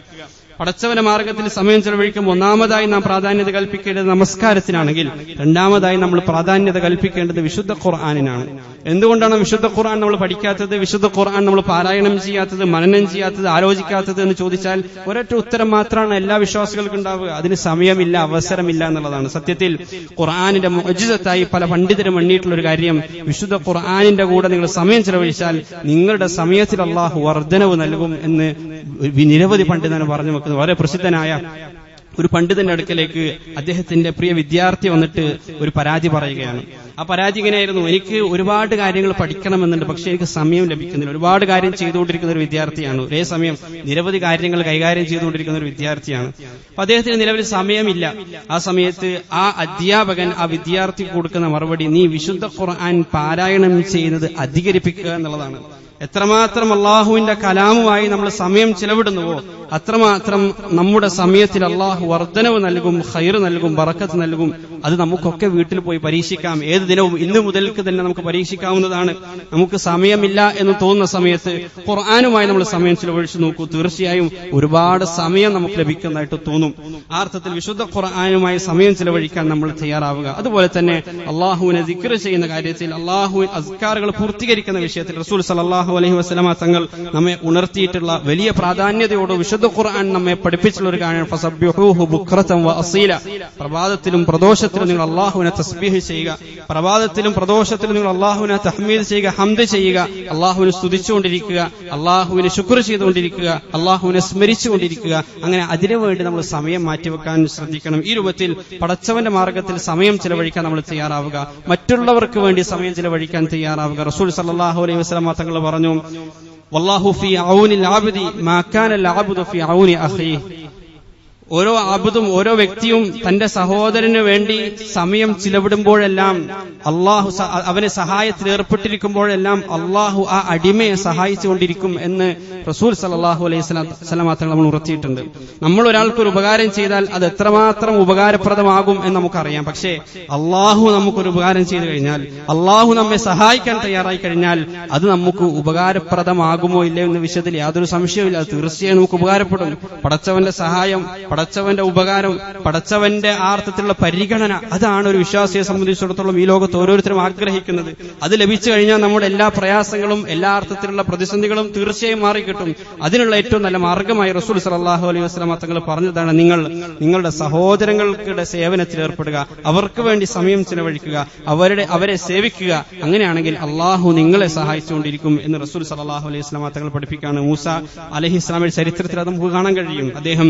പടച്ചവന്റെ മാർഗത്തിൽ സമയം ചെലവഴിക്കുമ്പോൾ ഒന്നാമതായി നാം പ്രാധാന്യത കൽപ്പിക്കേണ്ടത് നമസ്കാരത്തിനാണെങ്കിൽ, രണ്ടാമതായി നമ്മൾ പ്രാധാന്യത കൽപ്പിക്കേണ്ടത് വിശുദ്ധ ഖുർആനിനാണ്. എന്തുകൊണ്ടാണ് വിശുദ്ധ ഖുർആൻ നമ്മൾ പഠിക്കാത്തത്, വിശുദ്ധ ഖുർആൻ നമ്മൾ പാരായണം ചെയ്യാത്തത്, മനനം ചെയ്യാത്തത്, ആലോചിക്കാത്തത് എന്ന് ചോദിച്ചാൽ ഒരൊറ്റ ഉത്തരം മാത്രമാണ് എല്ലാ വിശ്വാസികൾക്കും ഉണ്ടാവുക: അതിന് സമയമില്ല, അവസരമില്ല എന്നുള്ളതാണ്. സത്യത്തിൽ ഖുർആനിന്റെ മുഅ്ജിസത്തായി പല പണ്ഡിതരും എണ്ണിയിട്ടുള്ള ഒരു കാര്യം, വിശുദ്ധ ഖുർആനിന്റെ കൂടെ നിങ്ങൾ സമയം ചെലവഴിച്ചാൽ നിങ്ങളുടെ സമയത്തിൽ അള്ളാഹു വർദ്ധനവ് നൽകും എന്ന് നിരവധി പണ്ഡിതന് പറഞ്ഞു വെക്കുന്നത്. വളരെ പ്രസിദ്ധനായ ഒരു പണ്ഡിതന്റെ അടുക്കലേക്ക് അദ്ദേഹത്തിന്റെ പ്രിയ വിദ്യാർത്ഥി വന്നിട്ട് ഒരു പരാതി പറയുകയാണ്. ആ പരാതി ഇങ്ങനെയായിരുന്നു: എനിക്ക് ഒരുപാട് കാര്യങ്ങൾ പഠിക്കണമെന്നുണ്ട്, പക്ഷെ എനിക്ക് സമയം ലഭിക്കുന്നില്ല. ഒരുപാട് കാര്യം ചെയ്തുകൊണ്ടിരിക്കുന്ന ഒരു വിദ്യാർത്ഥിയാണ്, ഒരേ സമയം നിരവധി കാര്യങ്ങൾ കൈകാര്യം ചെയ്തുകൊണ്ടിരിക്കുന്ന ഒരു വിദ്യാർത്ഥിയാണ്. അപ്പൊ അദ്ദേഹത്തിന് നിലവിൽ സമയമില്ല. ആ സമയത്ത് ആ അധ്യാപകൻ ആ വിദ്യാർത്ഥി കൊടുക്കുന്ന മറുപടി: നീ വിശുദ്ധ ഖുർആൻ പാരായണം ചെയ്യുന്നത് അധികരിപ്പിക്കുക എന്നുള്ളതാണ്. എത്രമാത്രം അള്ളാഹുവിന്റെ കലാമുമായി നമ്മൾ സമയം ചിലവിടുന്നുവോ അത്രമാത്രം നമ്മുടെ സമയത്തിൽ അള്ളാഹു വർദ്ധനവ് നൽകും, ഖൈർ നൽകും, ബറക്കത്ത് നൽകും. അത് നമുക്കൊക്കെ വീട്ടിൽ പോയി പരീക്ഷിക്കാം. ഏത് ദിനവും ഇന്ന് മുതൽക്ക് തന്നെ നമുക്ക് പരീക്ഷിക്കാവുന്നതാണ്. നമുക്ക് സമയമില്ല എന്ന് തോന്നുന്ന സമയത്ത് ഖുർആനുമായി നമ്മൾ സമയം ചിലവഴിച്ചു നോക്കൂ. തീർച്ചയായും ഒരുപാട് സമയം നമുക്ക് ലഭിക്കുന്നതായിട്ട് തോന്നും. ആ അർത്ഥത്തിൽ വിശുദ്ധ ഖുർആനുമായി സമയം ചിലവഴിക്കാൻ നമ്മൾ തയ്യാറാവുക. അതുപോലെ തന്നെ അള്ളാഹുവിനെ ദിക്ർ ചെയ്യുന്ന കാര്യത്തിൽ, അള്ളാഹു അസ്കാറുകൾ പൂർത്തീകരിക്കുന്ന വിഷയത്തിൽ റസൂൽ സല്ലല്ലാഹു അലൈഹി വസല്ലമ തങ്ങൾ നമ്മെ ഉണർത്തിയിട്ടുള്ള വലിയ പ്രാധാന്യതയോട് വിശുദ്ധ ഖുർആൻ നമ്മെ പഠിപ്പിച്ചിട്ടുള്ള ഒരു കാര്യമാണ് ഫസബ്ബിഹൂഹു ബുക്റതൻ വഅസീല. പ്രഭാതത്തിലും പ്രദോഷത്തിലും നിങ്ങൾ അള്ളാഹുവിനെ തസ്ബീഹ് ചെയ്യുക, പ്രഭാതത്തിലും പ്രദോഷത്തിലും നിങ്ങൾ അള്ളാഹുവിനെ തഹ്മീദ് ചെയ്യുക, ഹംദ് ചെയ്യുക, അള്ളാഹുവിനെ സ്തുതിച്ചുകൊണ്ടിരിക്കുക, അള്ളാഹുവിനെ ശുക്ർ ചെയ്തുകൊണ്ടിരിക്കുക, അള്ളാഹുവിനെ സ്മരിച്ചുകൊണ്ടിരിക്കുക. അങ്ങനെ അതിനുവേണ്ടി നമ്മൾ സമയം മാറ്റിവെക്കാൻ ശ്രദ്ധിക്കണം. ഈ രൂപത്തിൽ പടച്ചവന്റെ മാർഗത്തിൽ സമയം ചിലവഴിക്കാൻ നമ്മൾ തയ്യാറാവുക, മറ്റുള്ളവർക്ക് വേണ്ടി സമയം ചിലവഴിക്കാൻ തയ്യാറാവുക. റസൂൽ സല്ലല്ലാഹു അലൈഹി വസല്ലം തങ്ങൾ പറഞ്ഞു: വല്ലാഹു ഫീ ഔനിൽ അബ്ദി മാ കാനൽ അബ്ദു ഫീ ഔനി അഖീഹി. ഓരോ അബ്ദും, ഓരോ വ്യക്തിയും തന്റെ സഹോദരന് വേണ്ടി സമയം ചിലവിടുമ്പോഴെല്ലാം, അള്ളാഹു അവനെ സഹായത്തിൽ ഏർപ്പെട്ടിരിക്കുമ്പോഴെല്ലാം അള്ളാഹു ആ അടിമയെ സഹായിച്ചുകൊണ്ടിരിക്കും എന്ന് റസൂൽ സല്ലല്ലാഹു അലൈഹി വസല്ലം തങ്ങൾ നമ്മൾ ഉറച്ചിട്ടുണ്ട്. നമ്മൾ ഒരാൾക്കൊരു ഉപകാരം ചെയ്താൽ അത് എത്രമാത്രം ഉപകാരപ്രദമാകും എന്ന് നമുക്കറിയാം. പക്ഷേ അള്ളാഹു നമുക്കൊരു ഉപകാരം ചെയ്തു കഴിഞ്ഞാൽ, അള്ളാഹു നമ്മെ സഹായിക്കാൻ തയ്യാറായി കഴിഞ്ഞാൽ അത് നമുക്ക് ഉപകാരപ്രദമാകുമോ ഇല്ലയോ എന്ന വിഷയത്തിൽ യാതൊരു സംശയവുമില്ല. അത് തീർച്ചയായും നമുക്ക് ഉപകാരപ്പെടും. പടച്ചവന്റെ സഹായം, പടച്ചവന്റെ ഉപകാരം, പടച്ചവന്റെ ആർത്ഥത്തിലുള്ള പരിഗണന, അതാണ് ഒരു വിശ്വാസിയെ സംബന്ധിച്ചിടത്തോളം ഈ ലോകത്ത് ഓരോരുത്തരും ആഗ്രഹിക്കുന്നത്. അത് ലഭിച്ചു കഴിഞ്ഞാൽ നമ്മുടെ എല്ലാ പ്രയാസങ്ങളും, എല്ലാ അർത്ഥത്തിലുള്ള പ്രതിസന്ധികളും തീർച്ചയായും മാറിക്കിട്ടും. അതിനുള്ള ഏറ്റവും നല്ല മാർഗമായി റസൂൽ സല്ലല്ലാഹു അലൈഹി വസല്ലം തങ്ങൾ പറഞ്ഞതാണ്: നിങ്ങളുടെ സഹോദരങ്ങളുടെ സേവനത്തിൽ ഏർപ്പെടുക, അവർക്ക് വേണ്ടി സമയം ചിലവഴിക്കുക, അവരെ സേവിക്കുക. അങ്ങനെയാണെങ്കിൽ അള്ളാഹു നിങ്ങളെ സഹായിച്ചുകൊണ്ടിരിക്കും എന്ന് റസൂൽ സല്ലല്ലാഹു അലൈഹി വസല്ലം തങ്ങൾ പഠിപ്പിക്കുകയാണ്. മൂസ അലൈഹിസ്സലാമിന്റെ ചരിത്രത്തിൽ അത് നമുക്ക് കാണാൻ കഴിയും. അദ്ദേഹം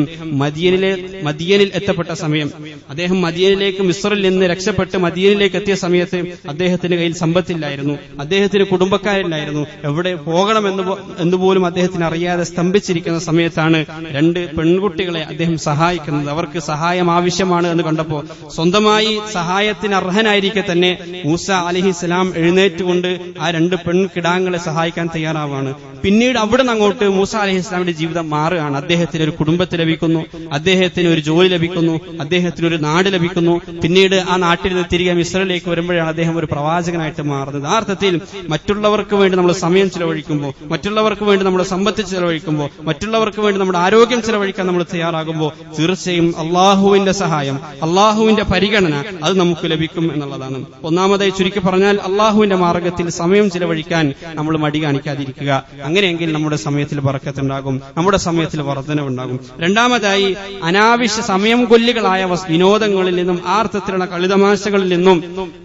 മദിയനിൽ എത്തപ്പെട്ട സമയം, അദ്ദേഹം മദിയനിലേക്ക്, മിസ്റിൽ നിന്ന് രക്ഷപ്പെട്ട് മദിയനിലേക്ക് എത്തിയ സമയത്ത് അദ്ദേഹത്തിന്റെ കയ്യിൽ സമ്പത്തില്ലായിരുന്നു, അദ്ദേഹത്തിന് കുടുംബക്കാരില്ലായിരുന്നു, എവിടെ പോകണമെന്ന് പോലും അദ്ദേഹത്തിന് അറിയാതെ സ്തംഭിച്ചിരിക്കുന്ന സമയത്താണ് രണ്ട് പെൺകുട്ടികളെ അദ്ദേഹം സഹായിക്കുന്നത്. അവർക്ക് സഹായം ആവശ്യമാണ് എന്ന് കണ്ടപ്പോൾ സ്വന്തമായി സഹായത്തിന് അർഹനായിരിക്കെ തന്നെ മൂസ അലൈഹിസ്സലാം എഴുന്നേറ്റുകൊണ്ട് ആ രണ്ട് പെൺകിടാങ്ങളെ സഹായിക്കാൻ തയ്യാറാവാണ്. പിന്നീട് അവിടെ നിന്ന് അങ്ങോട്ട് മൂസ അലൈഹിസ്സലാമിന്റെ ജീവിതം മാറുകയാണ്. അദ്ദേഹത്തിന് ഒരു കുടുംബത്തെ ലഭിക്കുന്നു, അദ്ദേഹത്തിന് ഒരു ജോലി ലഭിക്കുന്നു, അദ്ദേഹത്തിന് ഒരു നാട് ലഭിക്കുന്നു. പിന്നീട് ആ നാട്ടിൽ നിന്ന് തിരികെ മിസ്റിലേക്ക് വരുമ്പോഴാണ് അദ്ദേഹം ഒരു പ്രവാചകനായിട്ട് മാറുന്നത്. ആ അർത്ഥത്തിൽ മറ്റുള്ളവർക്ക് വേണ്ടി നമ്മൾ സമയം ചിലവഴിക്കുമ്പോൾ, മറ്റുള്ളവർക്ക് വേണ്ടി നമ്മുടെ സമ്പത്ത് ചിലവഴിക്കുമ്പോൾ, മറ്റുള്ളവർക്ക് വേണ്ടി നമ്മുടെ ആരോഗ്യം ചിലവഴിക്കാൻ നമ്മൾ തയ്യാറാകുമ്പോൾ തീർച്ചയായും അള്ളാഹുവിന്റെ സഹായം, അള്ളാഹുവിന്റെ പരിഗണന അത് നമുക്ക് ലഭിക്കും എന്നുള്ളതാണ്. ഒന്നാമതായി ചുരുക്കി പറഞ്ഞാൽ അള്ളാഹുവിന്റെ മാർഗത്തിൽ സമയം ചിലവഴിക്കാൻ നമ്മൾ മടി കാണിക്കാതിരിക്കുക. അങ്ങനെയെങ്കിൽ നമ്മുടെ സമയത്തിൽ ബറക്കത്തുണ്ടാകും, നമ്മുടെ സമയത്തിൽ വർധനവുണ്ടാകും. രണ്ടാമതായി അനാവശ്യ സമയം കൊല്ലികളായ വിനോദങ്ങളിൽ നിന്നും, ആർത്ഥത്തിലുള്ള കളിതമാശകളിൽ നിന്നും,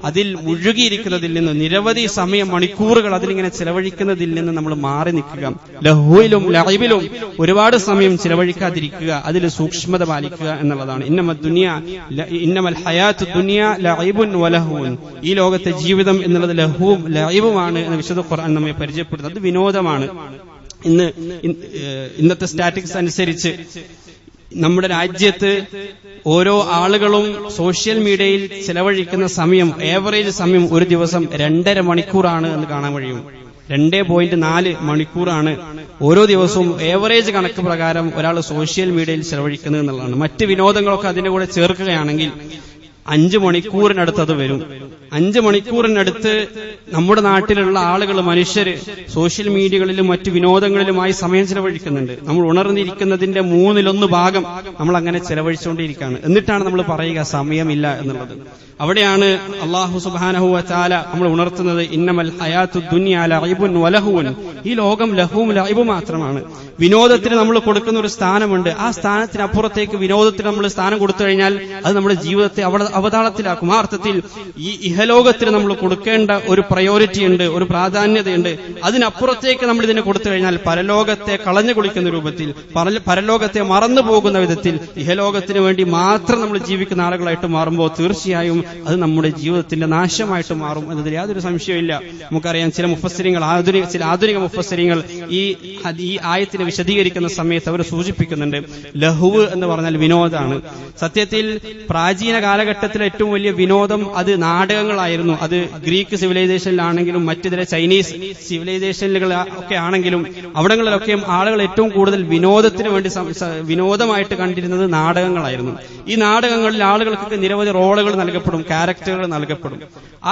അതിൽ മുഴുകിയിരിക്കുന്നതിൽ നിന്നും, നിരവധി സമയം മണിക്കൂറുകൾ അതിലിങ്ങനെ ചിലവഴിക്കുന്നതിൽ നിന്ന് നമ്മൾ മാറി നിൽക്കുക. ലഹ്വിലും ലൈബിലും ഒരുപാട് സമയം ചിലവഴിക്കാതിരിക്കുക, അതിൽ സൂക്ഷ്മത പാലിക്കുക എന്നുള്ളതാണ്. ഇന്നമൽ ഹയാത്തു ദുനിയ ലൈബുൻ വലഹുൻ. ഈ ലോകത്തെ ജീവിതം എന്നുള്ളത് ലഹുവും ലൈബുമാണ് എന്ന് വിശുദ്ധ ഖുർആൻ നമ്മെ പരിചയപ്പെടുത്തുന്നത്. അത് വിനോദമാണ്. ഇന്നത്തെ സ്റ്റാറ്റിസ്റ്റിക്സ് അനുസരിച്ച് നമ്മുടെ രാജ്യത്ത് ഓരോ ആളുകളും സോഷ്യൽ മീഡിയയിൽ ചെലവഴിക്കുന്ന സമയം, ഏവറേജ് സമയം ഒരു ദിവസം 2.5 മണിക്കൂറാണ് എന്ന് കാണാൻ കഴിയും. 2.4 മണിക്കൂറാണ് ഓരോ ദിവസവും ഏവറേജ് കണക്ക് പ്രകാരം ഒരാൾ സോഷ്യൽ മീഡിയയിൽ ചെലവഴിക്കുന്നത് എന്നുള്ളതാണ്. മറ്റ് വിനോദങ്ങളൊക്കെ അതിന്റെ കൂടെ ചേർക്കുകയാണെങ്കിൽ 5 മണിക്കൂറിനടുത്ത് അത് വരും. 5 മണിക്കൂറിനടുത്ത് നമ്മുടെ നാട്ടിലുള്ള ആളുകൾ, മനുഷ്യര് സോഷ്യൽ മീഡിയകളിലും മറ്റു വിനോദങ്ങളിലുമായി സമയം ചെലവഴിക്കുന്നുണ്ട്. നമ്മൾ ഉണർന്നിരിക്കുന്നതിന്റെ 1/3 ഭാഗം നമ്മൾ അങ്ങനെ ചെലവഴിച്ചുകൊണ്ടിരിക്കുകയാണ്. എന്നിട്ടാണ് നമ്മൾ പറയുക സമയമില്ല എന്നുള്ളത്. അവിടെയാണ് അല്ലാഹു സുബ്ഹാനഹു വ തആല നമ്മൾ ഉണർത്തുന്നത്, ഇന്നമൽ ഹയാത്തു ദുനിയ ലഅബുൻ വലഹുൻ. ഈ ലോകം ലഹുവും ലഅബും മാത്രമാണ്. വിനോദത്തിന് നമ്മൾ കൊടുക്കുന്ന ഒരു സ്ഥാനമുണ്ട്. ആ സ്ഥാനത്തിനപ്പുറത്തേക്ക് വിനോദത്തിന് നമ്മൾ സ്ഥാനം കൊടുത്തു കഴിഞ്ഞാൽ അത് നമ്മുടെ ജീവിതത്തെ അവതാളത്തിലാക്കും. ആ അർത്ഥത്തിൽ ഈ ഇഹലോകത്തിന് നമ്മൾ കൊടുക്കേണ്ട ഒരു പ്രയോറിറ്റി ഉണ്ട്, ഒരു പ്രാധാന്യതയുണ്ട്. അതിനപ്പുറത്തേക്ക് നമ്മൾ ഇതിനെ കൊടുത്തു കഴിഞ്ഞാൽ പരലോകത്തെ കളഞ്ഞു കുളിക്കുന്ന രൂപത്തിൽ, പരലോകത്തെ മറന്നു പോകുന്ന വിധത്തിൽ ഇഹലോകത്തിന് വേണ്ടി മാത്രം നമ്മൾ ജീവിക്കുന്ന ആളുകളായിട്ട് മാറുമ്പോൾ തീർച്ചയായും അത് നമ്മുടെ ജീവിതത്തിന്റെ നാശമായിട്ട് മാറും എന്നതിൽ യാതൊരു സംശയമില്ല. നമുക്കറിയാം, ചില മുഫസ്സിരിങ്ങൾ, ചില ആധുനിക മുഫസ്സിരിങ്ങൾ ഈ ആയത്തിനെ വിശദീകരിക്കുന്ന സമയത്ത് അവർ സൂചിപ്പിക്കുന്നുണ്ട്, ലഹുവ് എന്ന് പറഞ്ഞാൽ വിനോദമാണ്. സത്യത്തിൽ പ്രാചീന കാലഘട്ടത്തിലെ ഏറ്റവും വലിയ വിനോദം അത് നാടകങ്ങളായിരുന്നു. അത് ഗ്രീക്ക് സിവിലൈസേഷനിലാണെങ്കിലും മറ്റിതര ചൈനീസ് സിവിലൈസേഷനുകൾ ഒക്കെ ആണെങ്കിലും അവിടങ്ങളിലൊക്കെയും ആളുകൾ ഏറ്റവും കൂടുതൽ വിനോദത്തിന് വേണ്ടി വിനോദമായിട്ട് കണ്ടിരുന്നത് നാടകങ്ങളായിരുന്നു. ഈ നാടകങ്ങളിൽ ആളുകൾക്ക് നിരവധി റോളുകൾ നൽകപ്പെടും, ക്യാരക്ടറുകൾ നൽകപ്പെടും.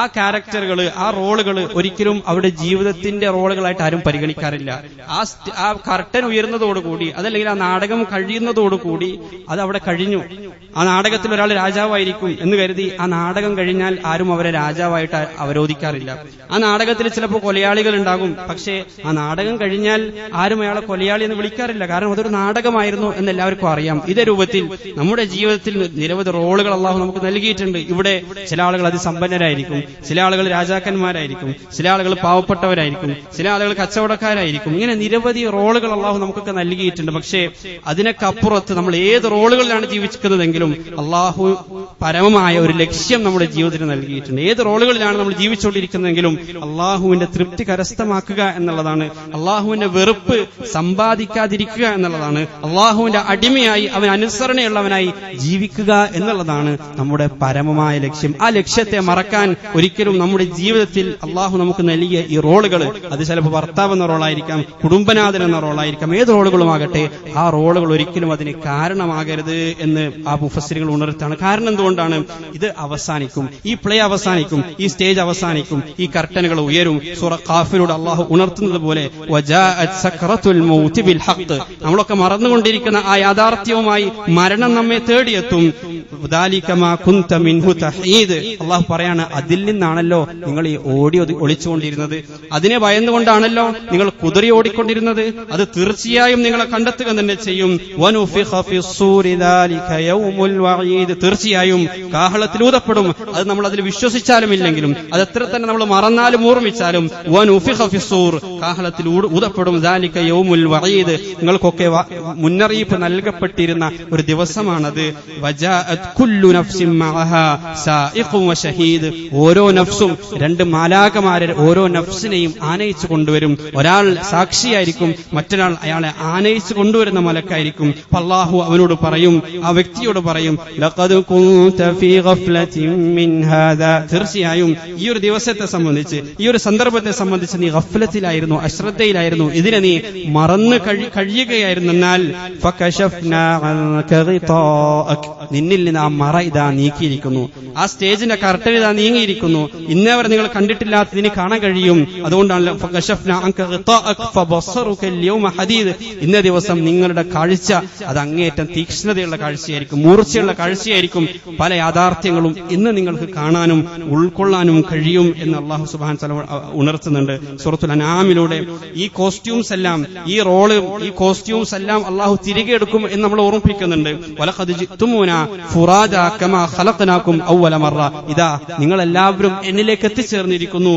ആ ക്യാരക്ടറുകൾ, ആ റോളുകൾ ഒരിക്കലും അവരുടെ ജീവിതത്തിന്റെ റോളുകളായിട്ട് ആരും പരിഗണിക്കാറില്ല. ആ കർട്ടൻ ഉയർന്നതോടുകൂടി, അതല്ലെങ്കിൽ ആ നാടകം കഴിയുന്നതോടുകൂടി അത് അവിടെ കഴിഞ്ഞു. ആ നാടകത്തിൽ ഒരാൾ രാജാവായിരിക്കും എന്ന് കരുതി ആ നാടകം കഴിഞ്ഞാൽ ആരും അവരെ രാജാവായിട്ട് അവരോധിക്കാറില്ല. ആ നാടകത്തിൽ ചിലപ്പോൾ കൊലയാളികൾ ഉണ്ടാകും, പക്ഷേ ആ നാടകം കഴിഞ്ഞാൽ ആരും അയാളെ കൊലയാളി എന്ന് വിളിക്കാറില്ല. കാരണം അതൊരു നാടകമായിരുന്നു എന്ന് എല്ലാവർക്കും അറിയാം. ഇതേ രൂപത്തിൽ നമ്മുടെ ജീവിതത്തിൽ നിരവധി റോളുകൾ അള്ളാഹു നമുക്ക് നൽകിയിട്ടുണ്ട്. ഇവിടെ ചില ആളുകൾ അതിസമ്പന്നരായിരിക്കും, ചില ആളുകൾ രാജാക്കന്മാരായിരിക്കും, ചില ആളുകൾ പാവപ്പെട്ടവരായിരിക്കും, ചില ആളുകൾ കച്ചവടക്കാരായിരിക്കും. ഇങ്ങനെ നിരവധി റോളുകൾ അള്ളാഹു നമുക്കൊക്കെ നൽകിയിട്ടുണ്ട്. പക്ഷേ അതിനൊക്കെ അപ്പുറത്ത് നമ്മൾ ഏത് റോളുകളിലാണ് ജീവിക്കുന്നതെങ്കിലും അള്ളാഹു പരമമായ ഒരു ലക്ഷ്യം നമ്മുടെ ജീവിതത്തിന് നൽകിയിട്ടുണ്ട്. ഏത് റോളുകളിലാണ് നമ്മൾ ജീവിച്ചുകൊണ്ടിരിക്കുന്നതെങ്കിലും അള്ളാഹുവിന്റെ തൃപ്തി കരസ്ഥമാക്കുക എന്നുള്ളതാണ്, അള്ളാഹുവിന്റെ വെറുപ്പ് സമ്പാദിക്കാതിരിക്കുക എന്നുള്ളതാണ്, അള്ളാഹുവിന്റെ അടിമയായി അവൻ അനുസരണയുള്ളവനായി ജീവിക്കുക എന്നുള്ളതാണ് നമ്മുടെ പരമമായ ലക്ഷ്യം. ആ ലക്ഷ്യത്തെ മറക്കാൻ ഒരിക്കലും നമ്മുടെ ജീവിതത്തിൽ അള്ളാഹു നമുക്ക് നൽകിയ ഈ റോളുകൾ, അത് ചിലപ്പോൾ ഭർത്താവ് എന്ന റോളായിരിക്കാം, കുടുംബനാഥൻ എന്ന റോളായിരിക്കാം, ഏത് റോളുകളുമാകട്ടെ ആ റോളുകൾ ഒരിക്കലും അതിന് കാരണമാകരുത് എന്ന് ആ മുഫസ്സിറുകൾ ഉണർത്താണ്. കാരണം എന്തുകൊണ്ടാണ്? ഇത് അവസാനിക്കും, ഈ പ്ലേ അവസാനിക്കും, ഈ സ്റ്റേജ് അവസാനിക്കും, ഈ കർട്ടനുകൾ ഉയരും. സൂറ ഖാഫിലൂടെ അള്ളാഹു ഉണർത്തുന്നത് പോലെ വജാഅത് സക്റത്തുൽ മൗതി ബിൽ ഹഖ്, നമ്മളൊക്കെ മറന്നുകൊണ്ടിരിക്കുന്ന ആ യാഥാർത്ഥ്യവുമായി മരണം നമ്മെ തേടിയെത്തും. ദാലിക മാ കുൻത മിൻഹു തഹീദ്, അള്ളാഹു പറയാണ്, അതിൽ നിന്നാണല്ലോ നിങ്ങൾ ഈ ഓടി ഒളിച്ചുകൊണ്ടിരുന്നത്, അതിനെ ഭയന്നുകൊണ്ടാണല്ലോ നിങ്ങൾ കുതിരി ഓടിക്കൊണ്ടിരുന്നത്. അത് തീർച്ചയായും നിങ്ങളെ കണ്ടെത്തുക തന്നെ ചെയ്യും. വനുഫിഖ ഫിസ്സൂരി ദാലിക യൗമുൽ വഈദ്, തീർച്ചയായും കാഹളത്തിലൂതപ്പെടും. അത് നമ്മൾ അതിൽ വിശ്വസിച്ചാലും ഇല്ലെങ്കിലും, അത് എത്ര തന്നെ നമ്മൾ മറന്നാലും ഓർമ്മിച്ചാലും, വനുഫിഖ ഫിസ്സൂർ, കാഹളത്തിൽ ഊതപ്പെടും. ദാലിക യൗമുൽ വഈദ്, നിങ്ങൾക്കൊക്കെ മുന്നറിയിപ്പ് നൽകപ്പെട്ടിരുന്ന ഒരു ദിവസമാണത്. വജാഅത് കുല്ലു നഫ്സിൻ മഅഹാ സായിഖുൻ വശഹീദ്, ഓരോ നഫ്സും 2 മാലാഖമാരെ ഓരോ നഫ്സിനെയും ആനയിച്ചു കൊണ്ടുവരും. ഒരാൾ സാക്ഷിയായിരിക്കും, മറ്റൊരാൾ അയാളെ ആനയിച്ചു കൊണ്ടുവരുന്ന മലക്കായിരിക്കും. അല്ലാഹു അവനോട് പറയും, ആ വ്യക്തിയോട് പറയും, ലഖദ് കുൻത ഫീ ഗഫ്ലത്തിൻ മിൻ ഹാദാ, തീർച്ചയായും ഈ ഒരു ദിവസത്തെ സംബന്ധിച്ച്, ഈ ഒരു സന്ദർഭത്തെ സംബന്ധിച്ച് നീ ഗഫ്ലത്തിലായിരുന്നു, അശ്രദ്ധയിലായിരുന്നു, ഇതിനെ നീ മറന്നു കഴിയുകയായിരുന്നാൽ ഫകശഫ്നാ അൻക ഗിതാഅക്, നിന്നിൽ നിന്ന് ആ മറ ഇതാ നീക്കിയിരിക്കുന്നു, ആ സ്റ്റേജിന്റെ കർട്ടൻ ഇതാ നീങ്ങിയിരിക്കുന്നു, ഇന്നേവരെ നിങ്ങൾ കണ്ടിട്ടില്ലാത്തതിന് കാണാൻ കഴിയും. അതുകൊണ്ടാണല്ലോ ഫകശഫ്നാ അൻക ഗിതാഅക് ഫബസ്സറുക അൽയൗമ ഹദീദ്, ഇന്ന ദിവസം നിങ്ങളുടെ കാഴ്ച അത് അങ്ങേയറ്റം തീക്ഷ്ണതയുള്ള കാഴ്ചയായിരിക്കും, മൂർച്ചയുള്ള കാഴ്ചയായിരിക്കും. പല യാഥാർത്ഥ്യങ്ങളും ഇന്ന് നിങ്ങൾക്ക് കാണാനും ഉൾക്കൊള്ളാനും കഴിയും എന്ന് അല്ലാഹു സുബ്ഹാനഹു വ തആല ഉണർത്തുന്നുണ്ട് സൂറത്തുൽ അൻആമിലൂടെ. ഈ കോസ്റ്റ്യൂംസ് എല്ലാം, ഈ റോള്, ഈ കോസ്റ്റ്യൂംസ് എല്ലാം അല്ലാഹു തിരികെ എടുക്കും എന്ന് നമ്മൾ ഓർമ്മിപ്പിക്കുന്നുണ്ട്. വലഖദ് ജിഅ്തുമൂനാ ഫുറാദാ കമാ ഖലഖനാകും അവ്വല മറ, ഇതാ നിങ്ങൾ എല്ലാവരും എന്നിലേക്ക് എത്തിച്ചേർന്നിരിക്കുന്നു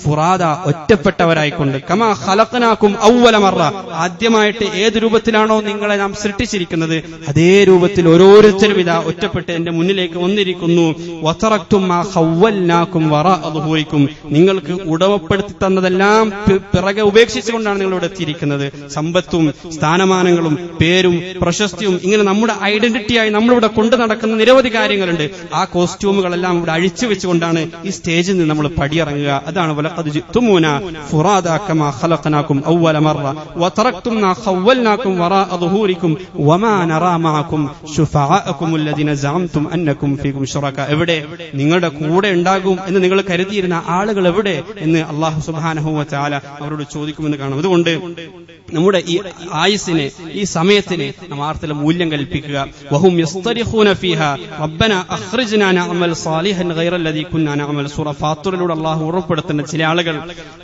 ഫുറാദ, ഒറ്റപ്പെട്ടവരായിക്കൊണ്ട്, കമാ ഖലഖനാകും അവ്വല മറ, ആദ്യമായിട്ട് ഏത് രൂപത്തിലാണോ നിങ്ങളെ നാം സൃഷ്ടിച്ചിരിക്കുന്നത് അതേ രൂപത്തിൽ ഓരോരുത്തരും ഇതാ ഒറ്റപ്പെട്ട് എന്റെ മുന്നിലേക്ക് വന്നിരിക്കുന്നു. വതറക്തും മാ ഖവ്വൽനാകും വറാഅ ദുഹൂരിക്കും, നിങ്ങൾക്ക് ഉടമപ്പെടുത്തി തന്നതെല്ലാം പിറകെ ഉപേക്ഷിച്ചുകൊണ്ടാണ് നിങ്ങൾ ഇവിടെ എത്തിയിരിക്കുന്നത്. സമ്പത്തും സ്ഥാനമാനങ്ങളും പേരും പ്രശസ്തിയും ഇങ്ങനെ നമ്മുടെ ഐഡന്റിറ്റിയായി നമ്മളിവിടെ കൊണ്ടു നടക്കുന്ന നിരവധി കാര്യങ്ങളുണ്ട്. ആ കോസ്റ്റ്യൂമുകളെല്ലാം ഇവിടെ അഴിച്ചു വെച്ചുകൊണ്ടാണ് ഈ സ്റ്റേജിൽ നിന്ന് നമ്മൾ പടിയിറങ്ങുക. അതാണ് വലഖദ് ജിഅ്തുമൂന ഫുറാദാ കമാ ഖലഖനാകും അവ്വല മർറ വതറക്തുംനാ ഖവ്വൽനാകും വറാഅ ളുഹൂരികും വമാ നറാ മഅകും ശുഫാഅകും അല്ലദീന സഅംതും അന്നകും ഫീകും ശുറകാ. എവിടെ നിങ്ങളുടെ കൂടെ ഉണ്ടാകും എന്ന് നിങ്ങൾ കരുതിയിരുന്ന ആളുകൾ എവിടെ എന്ന് അല്ലാഹു സുബ്ഹാനഹു വ തആല അവരോട് ചോദിക്കുമെന്ന് കാണാം. അതുകൊണ്ട് നമ്മുടെ ഈ ആയുസ്സിനെ, ഈ സമയത്തിന് നാം ആർത്തിലെ മൂല്യം കൽപ്പിക്കുക. വഹും യസ്തരിഖൂന ഫീഹാ റബ്ബനാ അഖ്റിജ്നാ നഅമൽ സാലിഹൻ ഗൈറല്ലദീ കുന്നാ നഅമൽ. സൂറ ഫാത്തിറിലൂടെ അല്ലാഹു ഉറപ്പെടുത്തുന്ന ചില ആളുകൾ,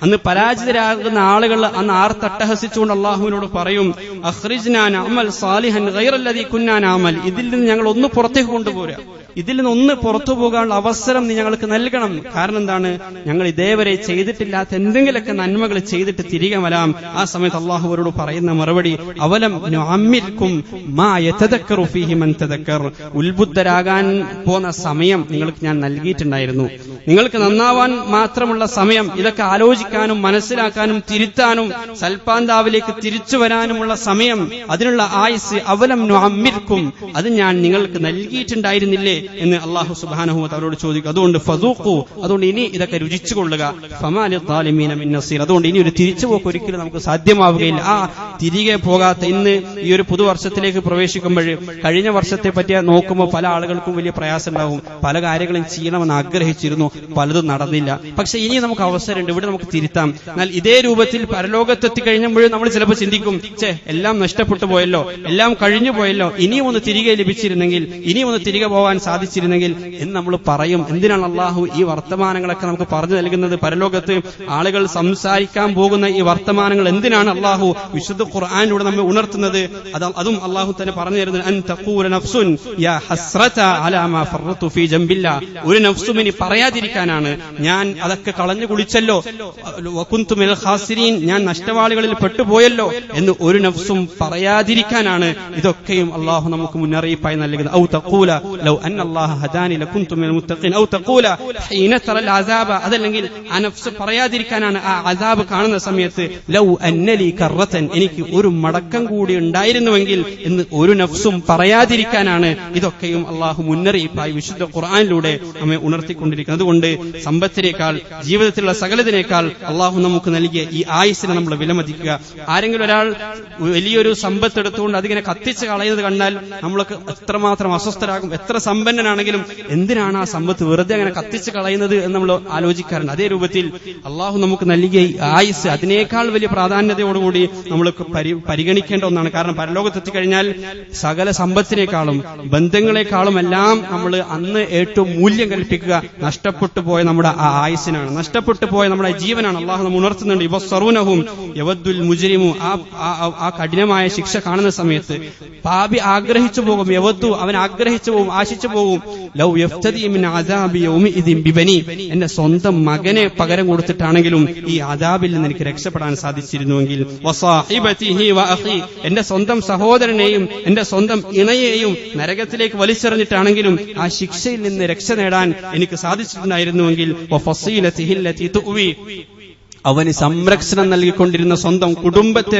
അന്ന് പരാജിതരാകുന്ന ആളുകൾ അന്ന് ആർത്തട്ടഹസിച്ചുകൊണ്ട് അല്ലാഹുവിനോട് പറയും, അഖ്റിജ്നാ നഅമൽ സാലിഹൻ ഗൈറല്ലദീ കുന്നാ നഅമൽ. ഇതിൽ നിന്ന് ഞങ്ങൾ ഒന്ന് പുറത്തേക്ക് കൊണ്ടുപോരാ, ഇതിൽ നിന്ന് ഒന്ന് പുറത്തു പോകാനുള്ള അവസരം നീ ഞങ്ങൾക്ക് നൽകണം. കാരണം എന്താണ്? ഞങ്ങൾ ഇതേവരെ ചെയ്തിട്ടില്ലാത്ത എന്തെങ്കിലുമൊക്കെ നന്മകൾ ചെയ്തിട്ട് തിരികെ വരാം. ആ സമയത്ത് അള്ളാഹു അവരോട് പറയുന്ന മറുപടി, അവലം നുഅമ്മിർകും മാ യതദക്കറു ഫീഹി മൻ തദക്കർ. ഉത്ബുദ്ധരാകാൻ പോന്ന സമയം നിങ്ങൾക്ക് ഞാൻ നൽകിയിട്ടുണ്ടായിരുന്നു. നിങ്ങൾക്ക് നന്നാവാൻ മാത്രമുള്ള സമയം, ഇതൊക്കെ ആലോചിക്കാനും മനസ്സിലാക്കാനും തിരുത്താനും സൽപാന്താവിലേക്ക് തിരിച്ചു വരാനുമുള്ള സമയം, അതിനുള്ള ആയുസ് അവലം നുഅമ്മിർകും, അത് ഞാൻ നിങ്ങൾക്ക് നൽകിയിട്ടുണ്ടായിരുന്നില്ലേ എന്ന് അല്ലാഹു സുബ്ഹാനഹു വ തആല അവരോട് ചോദിക്കും. അതുകൊണ്ട് ഫദൂഖു, അതുകൊണ്ട് ഇനി ഇതൊക്കെ രുചിച്ചു കൊള്ളുക. ഫമാ ലിദ്ദാലിമീന മിൻ നസീർ. അതുകൊണ്ട് ഇനി ഒരു തിരിച്ചുപോക്ക് ഒരിക്കലും നമുക്ക് സാധ്യമാവുകയില്ല. ആ തിരികെ പോകാത്ത ഇന്ന് ഈ ഒരു പുതുവർഷത്തിലേക്ക് പ്രവേശിക്കുമ്പോൾ കഴിഞ്ഞ വർഷത്തെ പറ്റി നോക്കുമ്പോൾ പല ആളുകൾക്കും വലിയ പ്രയാസം ഉണ്ടാവും. പല കാര്യങ്ങളും ചെയ്യണമെന്ന് ആഗ്രഹിച്ചിരുന്നു, പലതും നടന്നില്ല. പക്ഷെ ഇനി നമുക്ക് അവസരമുണ്ട്, ഇവിടെ നമുക്ക് തിരുത്താം. എന്നാൽ ഇതേ രൂപത്തിൽ പരലോകത്തെത്തി കഴിഞ്ഞപ്പോഴും നമ്മൾ ചിലപ്പോൾ ചിന്തിക്കും, എല്ലാം നഷ്ടപ്പെട്ടു പോയല്ലോ, എല്ലാം കഴിഞ്ഞു പോയല്ലോ, ഇനിയും ഒന്ന് തിരികെ ലഭിച്ചിരുന്നെങ്കിൽ, ഇനിയും ഒന്ന് തിരികെ പോകാൻ സാധിച്ചിരുന്നെങ്കിൽ എന്ന് നമ്മൾ പറയും. എന്തിനാണ് അള്ളാഹു ഈ വർത്തമാനങ്ങളൊക്കെ നമുക്ക് പറഞ്ഞു നൽകുന്നത്? പരലോകത്ത് ആളുകൾ സംസാരിക്കാൻ പോകുന്ന ഈ വർത്തമാനങ്ങൾ എന്തിനാണ് അള്ളാഹു വിശുദ്ധ ഖുർആനിലൂടെ നമ്മെ ഉണർത്തുന്നത്? അതും അള്ളാഹു തന്നെ പറഞ്ഞു തരുന്നത്, അൻ തഖൂല നഫ്സുൻ യാ ഹസ്റത അലാ മാ ഫറത്തു ഫീ ജംബില്ലാ. ഒരു നഫ്സും ഇനി പറയാതിരിക്കാനാണ്, ഞാൻ അതൊക്കെ കളഞ്ഞു കുളിച്ചല്ലോ, വകുന്തു മിനൽ ഖാസിരീൻ, ഞാൻ നഷ്ടവാളികളിൽ പെട്ടുപോയല്ലോ എന്ന് ഒരു നഫ്സും പറയാതിരിക്കാനാണ് ഇതൊക്കെയും അള്ളാഹു നമുക്ക് മുന്നറിയിപ്പായി നൽകുന്നത്. ഔ തഖൂല ലൗ അന്നല്ലാഹ ഹദാനി ലകുന്തു മിനൽ മുത്തഖീൻ. ഔ തഖൂല ഹീന തറൽ അസാബ. അതല്ലെങ്കിൽ ആ നഫ്സ് പറയാതിരിക്കാനാണ് ആ അസാബ് കാണുന്ന സമയത്ത് ലൗ അന്നലി കറത്തൻ, എനിക്ക് ഒരു മടക്കം കൂടി ഉണ്ടായിരുന്നുവെങ്കിൽ എന്ന് ഒരു നഫ്സും പറയാതിരിക്കാനാണ് ഇതൊക്കെയും അള്ളാഹു മുന്നറിയിപ്പായി വിശുദ്ധ ഖുർആനിലൂടെ നമ്മെ ഉണർത്തിക്കൊണ്ടിരിക്കുന്നത്. അതുകൊണ്ട് സമ്പത്തിനേക്കാൾ, ജീവിതത്തിലുള്ള സകലതിനേക്കാൾ അള്ളാഹു നമുക്ക് നൽകിയ ഈ ആയുസ്സിനെ നമ്മൾ വിലമതിക്കുക. ആരെങ്കിലും ഒരാൾ വലിയൊരു സമ്പത്ത് എടുത്തുകൊണ്ട് അതിങ്ങനെ കത്തിച്ച് കളയുന്നത് കണ്ടാൽ നമ്മളൊക്കെ എത്രമാത്രം അസ്വസ്ഥരാകും. എത്ര സമ്പന്നനാണെങ്കിലും എന്തിനാണ് ആ സമ്പത്ത് വെറുതെ അങ്ങനെ കത്തിച്ച് കളയുന്നത് എന്ന് നമ്മൾ ആലോചിക്കാറുണ്ട്. അതേ രൂപത്തിൽ അള്ളാഹു നമുക്ക് നൽകിയ ഈ ആയുസ് അതിനേക്കാൾ വലിയ പ്രാധാന്യതയോടുകൂടി നമ്മൾക്ക് പരിഗണിക്കേണ്ട ഒന്നാണ്. കാരണം പരലോകത്തെത്തിക്കഴിഞ്ഞാൽ സകല സമ്പത്തിനേക്കാളും ബന്ധങ്ങളെക്കാളും എല്ലാം നമ്മൾ അന്ന് ഏറ്റവും മൂല്യം കൽപ്പിക്കുക നഷ്ടപ്പെട്ടു പോയ നമ്മുടെ ആ ആയുസിനാണ്, നഷ്ടപ്പെട്ടു പോയ നമ്മുടെ ജീവനാണ്. അള്ളാഹു നമ്മൾ ഉണർത്തുന്നുണ്ട്, യവസ്സറൂനഹും യവദ്ദുൽ മുജ്രിമു. ആ കഠിനമായ ശിക്ഷ കാണുന്ന സമയത്ത് പാപി ആഗ്രഹിച്ചു പോകും, യവദ്ദു, അവൻ ആഗ്രഹിച്ചു പോകും, ആശിച്ചു പോകും, ലൗ യഫ്തദി മിൻ അദാബി യൗമിഇദിൻ ബിബനി, എന്റെ സ്വന്തം മകനെ പകരം കൊടുത്തിട്ടാണെങ്കിലും ഈ അദാബിൽ നിന്ന് എനിക്ക് രക്ഷപ്പെടാൻ സാധിച്ചിരുന്നുവെങ്കിൽ, വസാഹിബതിഹി വഅഖി, എന്റെ സ്വന്തം സഹോദരനെയും എന്റെ സ്വന്തം ഇണയെയും നരകത്തിലേക്ക് വലിച്ചെറിഞ്ഞിട്ടാണെങ്കിലും ആ ശിക്ഷയിൽ നിന്ന് രക്ഷ നേടാൻ എനിക്ക് സാധിച്ചിട്ടുണ്ടായിരുന്നുവെങ്കിൽ, വഫസീലതിഹി അല്ലതി തുവി, അവന് സംരക്ഷണം നൽകിക്കൊണ്ടിരുന്ന സ്വന്തം കുടുംബത്തെ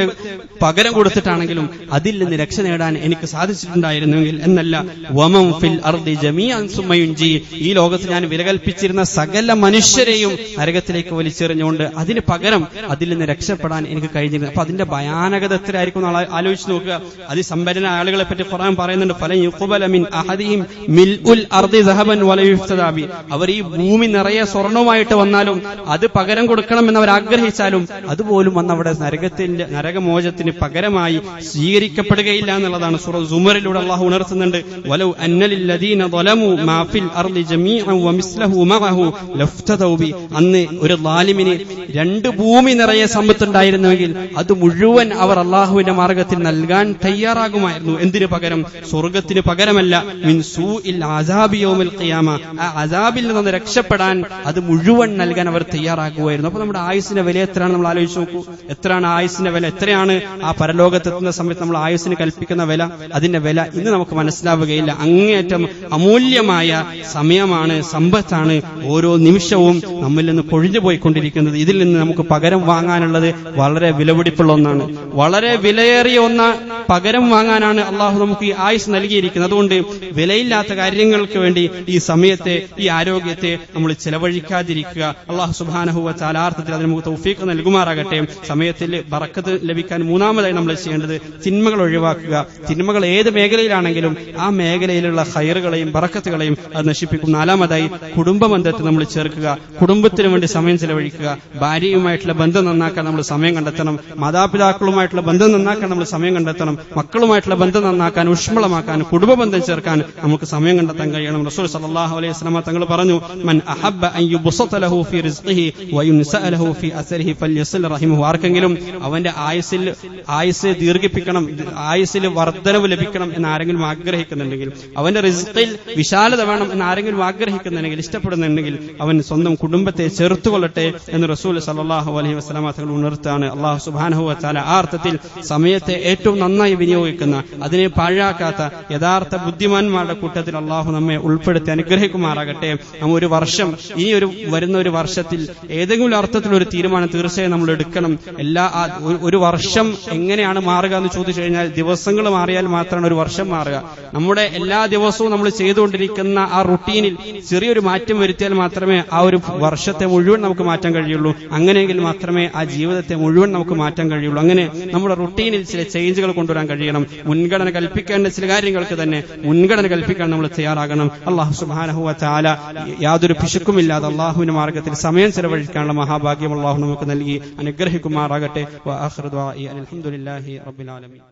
പകരം കൊടുത്തിട്ടാണെങ്കിലും അതിൽ നിന്ന് രക്ഷ നേടാൻ എനിക്ക് സാധിച്ചിട്ടുണ്ടായിരുന്നെങ്കിൽ എന്നല്ല, വമൻ ഫിൽ അർദി ജമീഅൻ സുമ്മ യുൻജി, ഈ ലോകത്ത് ഞാൻ വിലകൽപ്പിച്ചിരുന്ന സകല മനുഷ്യരെയും നരകത്തിലേക്ക് വലിച്ചെറിഞ്ഞുകൊണ്ട് അതിന് പകരം അതിൽ നിന്ന് രക്ഷപ്പെടാൻ എനിക്ക് കഴിഞ്ഞിരുന്നു. അപ്പൊ അതിന്റെ ഭയാനകത എത്രയായിരിക്കും ആലോചിച്ച് നോക്കുക. അതിസമ്പന്ന ആളുകളെ പറ്റി ഖുർആൻ പറയുന്നുണ്ട്, ഫലൻ യുഖ്ബല മിൻ അഹദിഹിം മിൽഉൽ അർദി ദഹബൻ വല യുഫ്തദാ ബി, അവർ ഈ ഭൂമി നിറയെ സ്വർണ്ണമായിട്ട് വന്നാലും അത് പകരം കൊടുക്കണമെന്ന് അവർ ആഗ്രഹിച്ചാലും അതുപോലും വന്ന് അവിടെ നരകമോചത്തിന് പകരമായി സ്വീകരിക്കപ്പെടുകയില്ല എന്നുള്ളതാണ് സൂറ സുമറിലൂടെ അള്ളാഹു ഉണർത്തുന്നുണ്ട്. വലൗ അന്നലിൽ ലദീന ളലമു മാ ഫിൽ അർളി ജമീഅൻ വമിസ്ലഹു മഅഹു ലഫ്തദൗ ബി, അന്ന് ഒരു ളാലിമിന് രണ്ട് ഭൂമി നിറയെ സമ്പത്തുണ്ടായിരുന്നുവെങ്കിൽ അത് മുഴുവൻ അവർ അള്ളാഹുവിന്റെ മാർഗത്തിൽ നൽകാൻ തയ്യാറാകുമായിരുന്നു. എന്തിനു പകരം? സ്വർഗത്തിന് പകരമല്ല. മിൻ സൂഇൽ അസാബി യൗമിൽ ഖിയാമ, ആ അസാബിൽ നിന്ന് രക്ഷപ്പെടാൻ അത് മുഴുവൻ നൽകാൻ അവർ തയ്യാറാകുമായിരുന്നു. അപ്പൊ നമ്മുടെ ആയുസ് ആയുസിന്റെ വില എത്രയാണ് നമ്മൾ ആലോചിച്ച് നോക്കൂ. എത്രയാണ് ആയുസിന്റെ വില, എത്രയാണ് ആ പരലോകത്തെത്തുന്ന സമയത്ത് നമ്മൾ ആയുസിന് കൽപ്പിക്കുന്ന വില, അതിന്റെ വില ഇന്ന് നമുക്ക് മനസ്സിലാവുകയില്ല. അങ്ങേയറ്റം അമൂല്യമായ സമയമാണ്, സമ്പത്താണ് ഓരോ നിമിഷവും നമ്മിൽ നിന്ന് പൊഴിഞ്ഞു പോയിക്കൊണ്ടിരിക്കുന്നത്. ഇതിൽ നിന്ന് നമുക്ക് പകരം വാങ്ങാനുള്ളത് വളരെ വിലപിടിപ്പുള്ള ഒന്നാണ്, വളരെ വിലയേറിയ പകരം വാങ്ങാനാണ് അള്ളാഹു നമുക്ക് ഈ ആയുസ് നൽകിയിരിക്കുന്നത്. അതുകൊണ്ട് വിലയില്ലാത്ത കാര്യങ്ങൾക്ക് വേണ്ടി ഈ സമയത്തെ, ഈ ആരോഗ്യത്തെ നമ്മൾ ചെലവഴിക്കാതിരിക്കുക. അള്ളാഹു സുബ്ഹാനഹു വ തആല അർത്ഥത്തിൽ അതിന് നമുക്ക് തൗഫീഖ് നൽകുമാറാകട്ടെ. സമയത്തിൽ ബറക്കത്ത് ലഭിക്കാൻ മൂന്നാമതായി നമ്മൾ ചെയ്യേണ്ടത് തിന്മകൾ ഒഴിവാക്കുക. തിന്മകൾ ഏത് മേഖലയിലാണെങ്കിലും ആ മേഖലയിലുള്ള ഖൈറുകളെയും ബറക്കത്തുകളെയും അത് നശിപ്പിക്കും. നാലാമതായി കുടുംബബന്ധത്തെ നമ്മൾ ചേർക്കുക, കുടുംബത്തിന് വേണ്ടി സമയം ചെലവഴിക്കുക. ഭാര്യയുമായിട്ടുള്ള ബന്ധം നന്നാക്കാൻ നമ്മൾ സമയം കണ്ടെത്തണം, മാതാപിതാക്കളുമായിട്ടുള്ള ബന്ധം നന്നാക്കാൻ നമ്മൾ സമയം കണ്ടെത്തണം, മക്കളുമായിട്ടുള്ള ബന്ധം നന്നാക്കാൻ, ഊഷ്മളമാക്കാൻ, കുടുംബബന്ധം ചേർക്കാൻ നമുക്ക് സമയം കണ്ടെത്താൻ കഴിയണം. റസൂൽ സല്ലല്ലാഹു അലൈഹി വസല്ലം തങ്ങൾ പറഞ്ഞു, മൻ അഹബ്ബ അൻ യുബ്സത ലഹു ഫീ റിസ്ഖിഹി വയുൻസഅ ലഹു ഫീ അസരിഹി ഫൽയസിൽ റഹിമഹു. ആർക്കെങ്കിലും അവന്റെ ആയുസ് ദീർഘിപ്പിക്കണം, ആയുസ്സിൽ വർദ്ധനവ് ലഭിക്കണം എന്ന് ആരെങ്കിലും ആഗ്രഹിക്കുന്നുണ്ടെങ്കിൽ, അവന്റെ റിസ്ഖിൽ വിശാലത വേണം എന്ന് ആരെങ്കിലും ആഗ്രഹിക്കുന്നുണ്ടെങ്കിൽ, ഇഷ്ടപ്പെടുന്നുണ്ടെങ്കിൽ അവൻ സ്വന്തം കുടുംബത്തെ ചേർത്തുകൊള്ളട്ടെ എന്ന് റസൂൽ സല്ലല്ലാഹു അലൈഹി വസല്ലം തങ്ങൾ ഉണർത്താണ്. അല്ലാഹു സുബ്ഹാനഹു വ തആല ആ അർത്ഥത്തിൽ സമയത്തെ ഏറ്റവും നന്നായി വിനിയോഗിക്കുന്ന, അതിനെ പാഴാക്കാത്ത യഥാർത്ഥ ബുദ്ധിമാന്മാരുടെ കൂട്ടത്തിൽ അള്ളാഹു നമ്മെ ഉൾപ്പെടുത്തി അനുഗ്രഹിക്കുമാറാകട്ടെ. ഒരു വർഷം, ഇനി വരുന്ന ഒരു വർഷത്തിൽ ഏതെങ്കിലും അർത്ഥത്തിൽ ഒരു തീരുമാനം തീർച്ചയായും നമ്മൾ എടുക്കണം. ഒരു വർഷം എങ്ങനെയാണ് മാറുക എന്ന് ചോദിച്ചു കഴിഞ്ഞാൽ, ദിവസങ്ങൾ മാറിയാൽ മാത്രമാണ് ഒരു വർഷം മാറുക. നമ്മുടെ എല്ലാ ദിവസവും നമ്മൾ ചെയ്തുകൊണ്ടിരിക്കുന്ന ആ റുട്ടീനിൽ ചെറിയൊരു മാറ്റം വരുത്തിയാൽ മാത്രമേ ആ ഒരു വർഷത്തെ മുഴുവൻ നമുക്ക് മാറ്റാൻ കഴിയുള്ളൂ. അങ്ങനെയെങ്കിൽ മാത്രമേ ആ ജീവിതത്തെ മുഴുവൻ നമുക്ക് മാറ്റാൻ കഴിയുള്ളൂ. അങ്ങനെ നമ്മുടെ റുട്ടീനിൽ ചില ചേഞ്ചുകൾ കൊണ്ടുവരാൻ കഴിയണം. മുൻഗണന കൽപ്പിക്കേണ്ട ചില കാര്യങ്ങൾക്ക് തന്നെ മുൻഗണന കൽപ്പിക്കാൻ നമ്മൾ തയ്യാറാകണം. അല്ലാഹു സുബ്ഹാനഹു വ തആല യാതൊരു പിശുക്കുമില്ലാതെ അള്ളാഹുവിന്റെ മാർഗത്തിൽ സമയം ചെലവഴിക്കാനുള്ള മഹാഭാഗ്യം അള്ളാഹു നമുക്ക് നൽകി അനുഗ്രഹിക്കുമാറാകട്ടെ. വ ആഖിറു ദുആഇ അൽഹംദുലില്ലാഹി റബ്ബിൽ ആലമീൻ.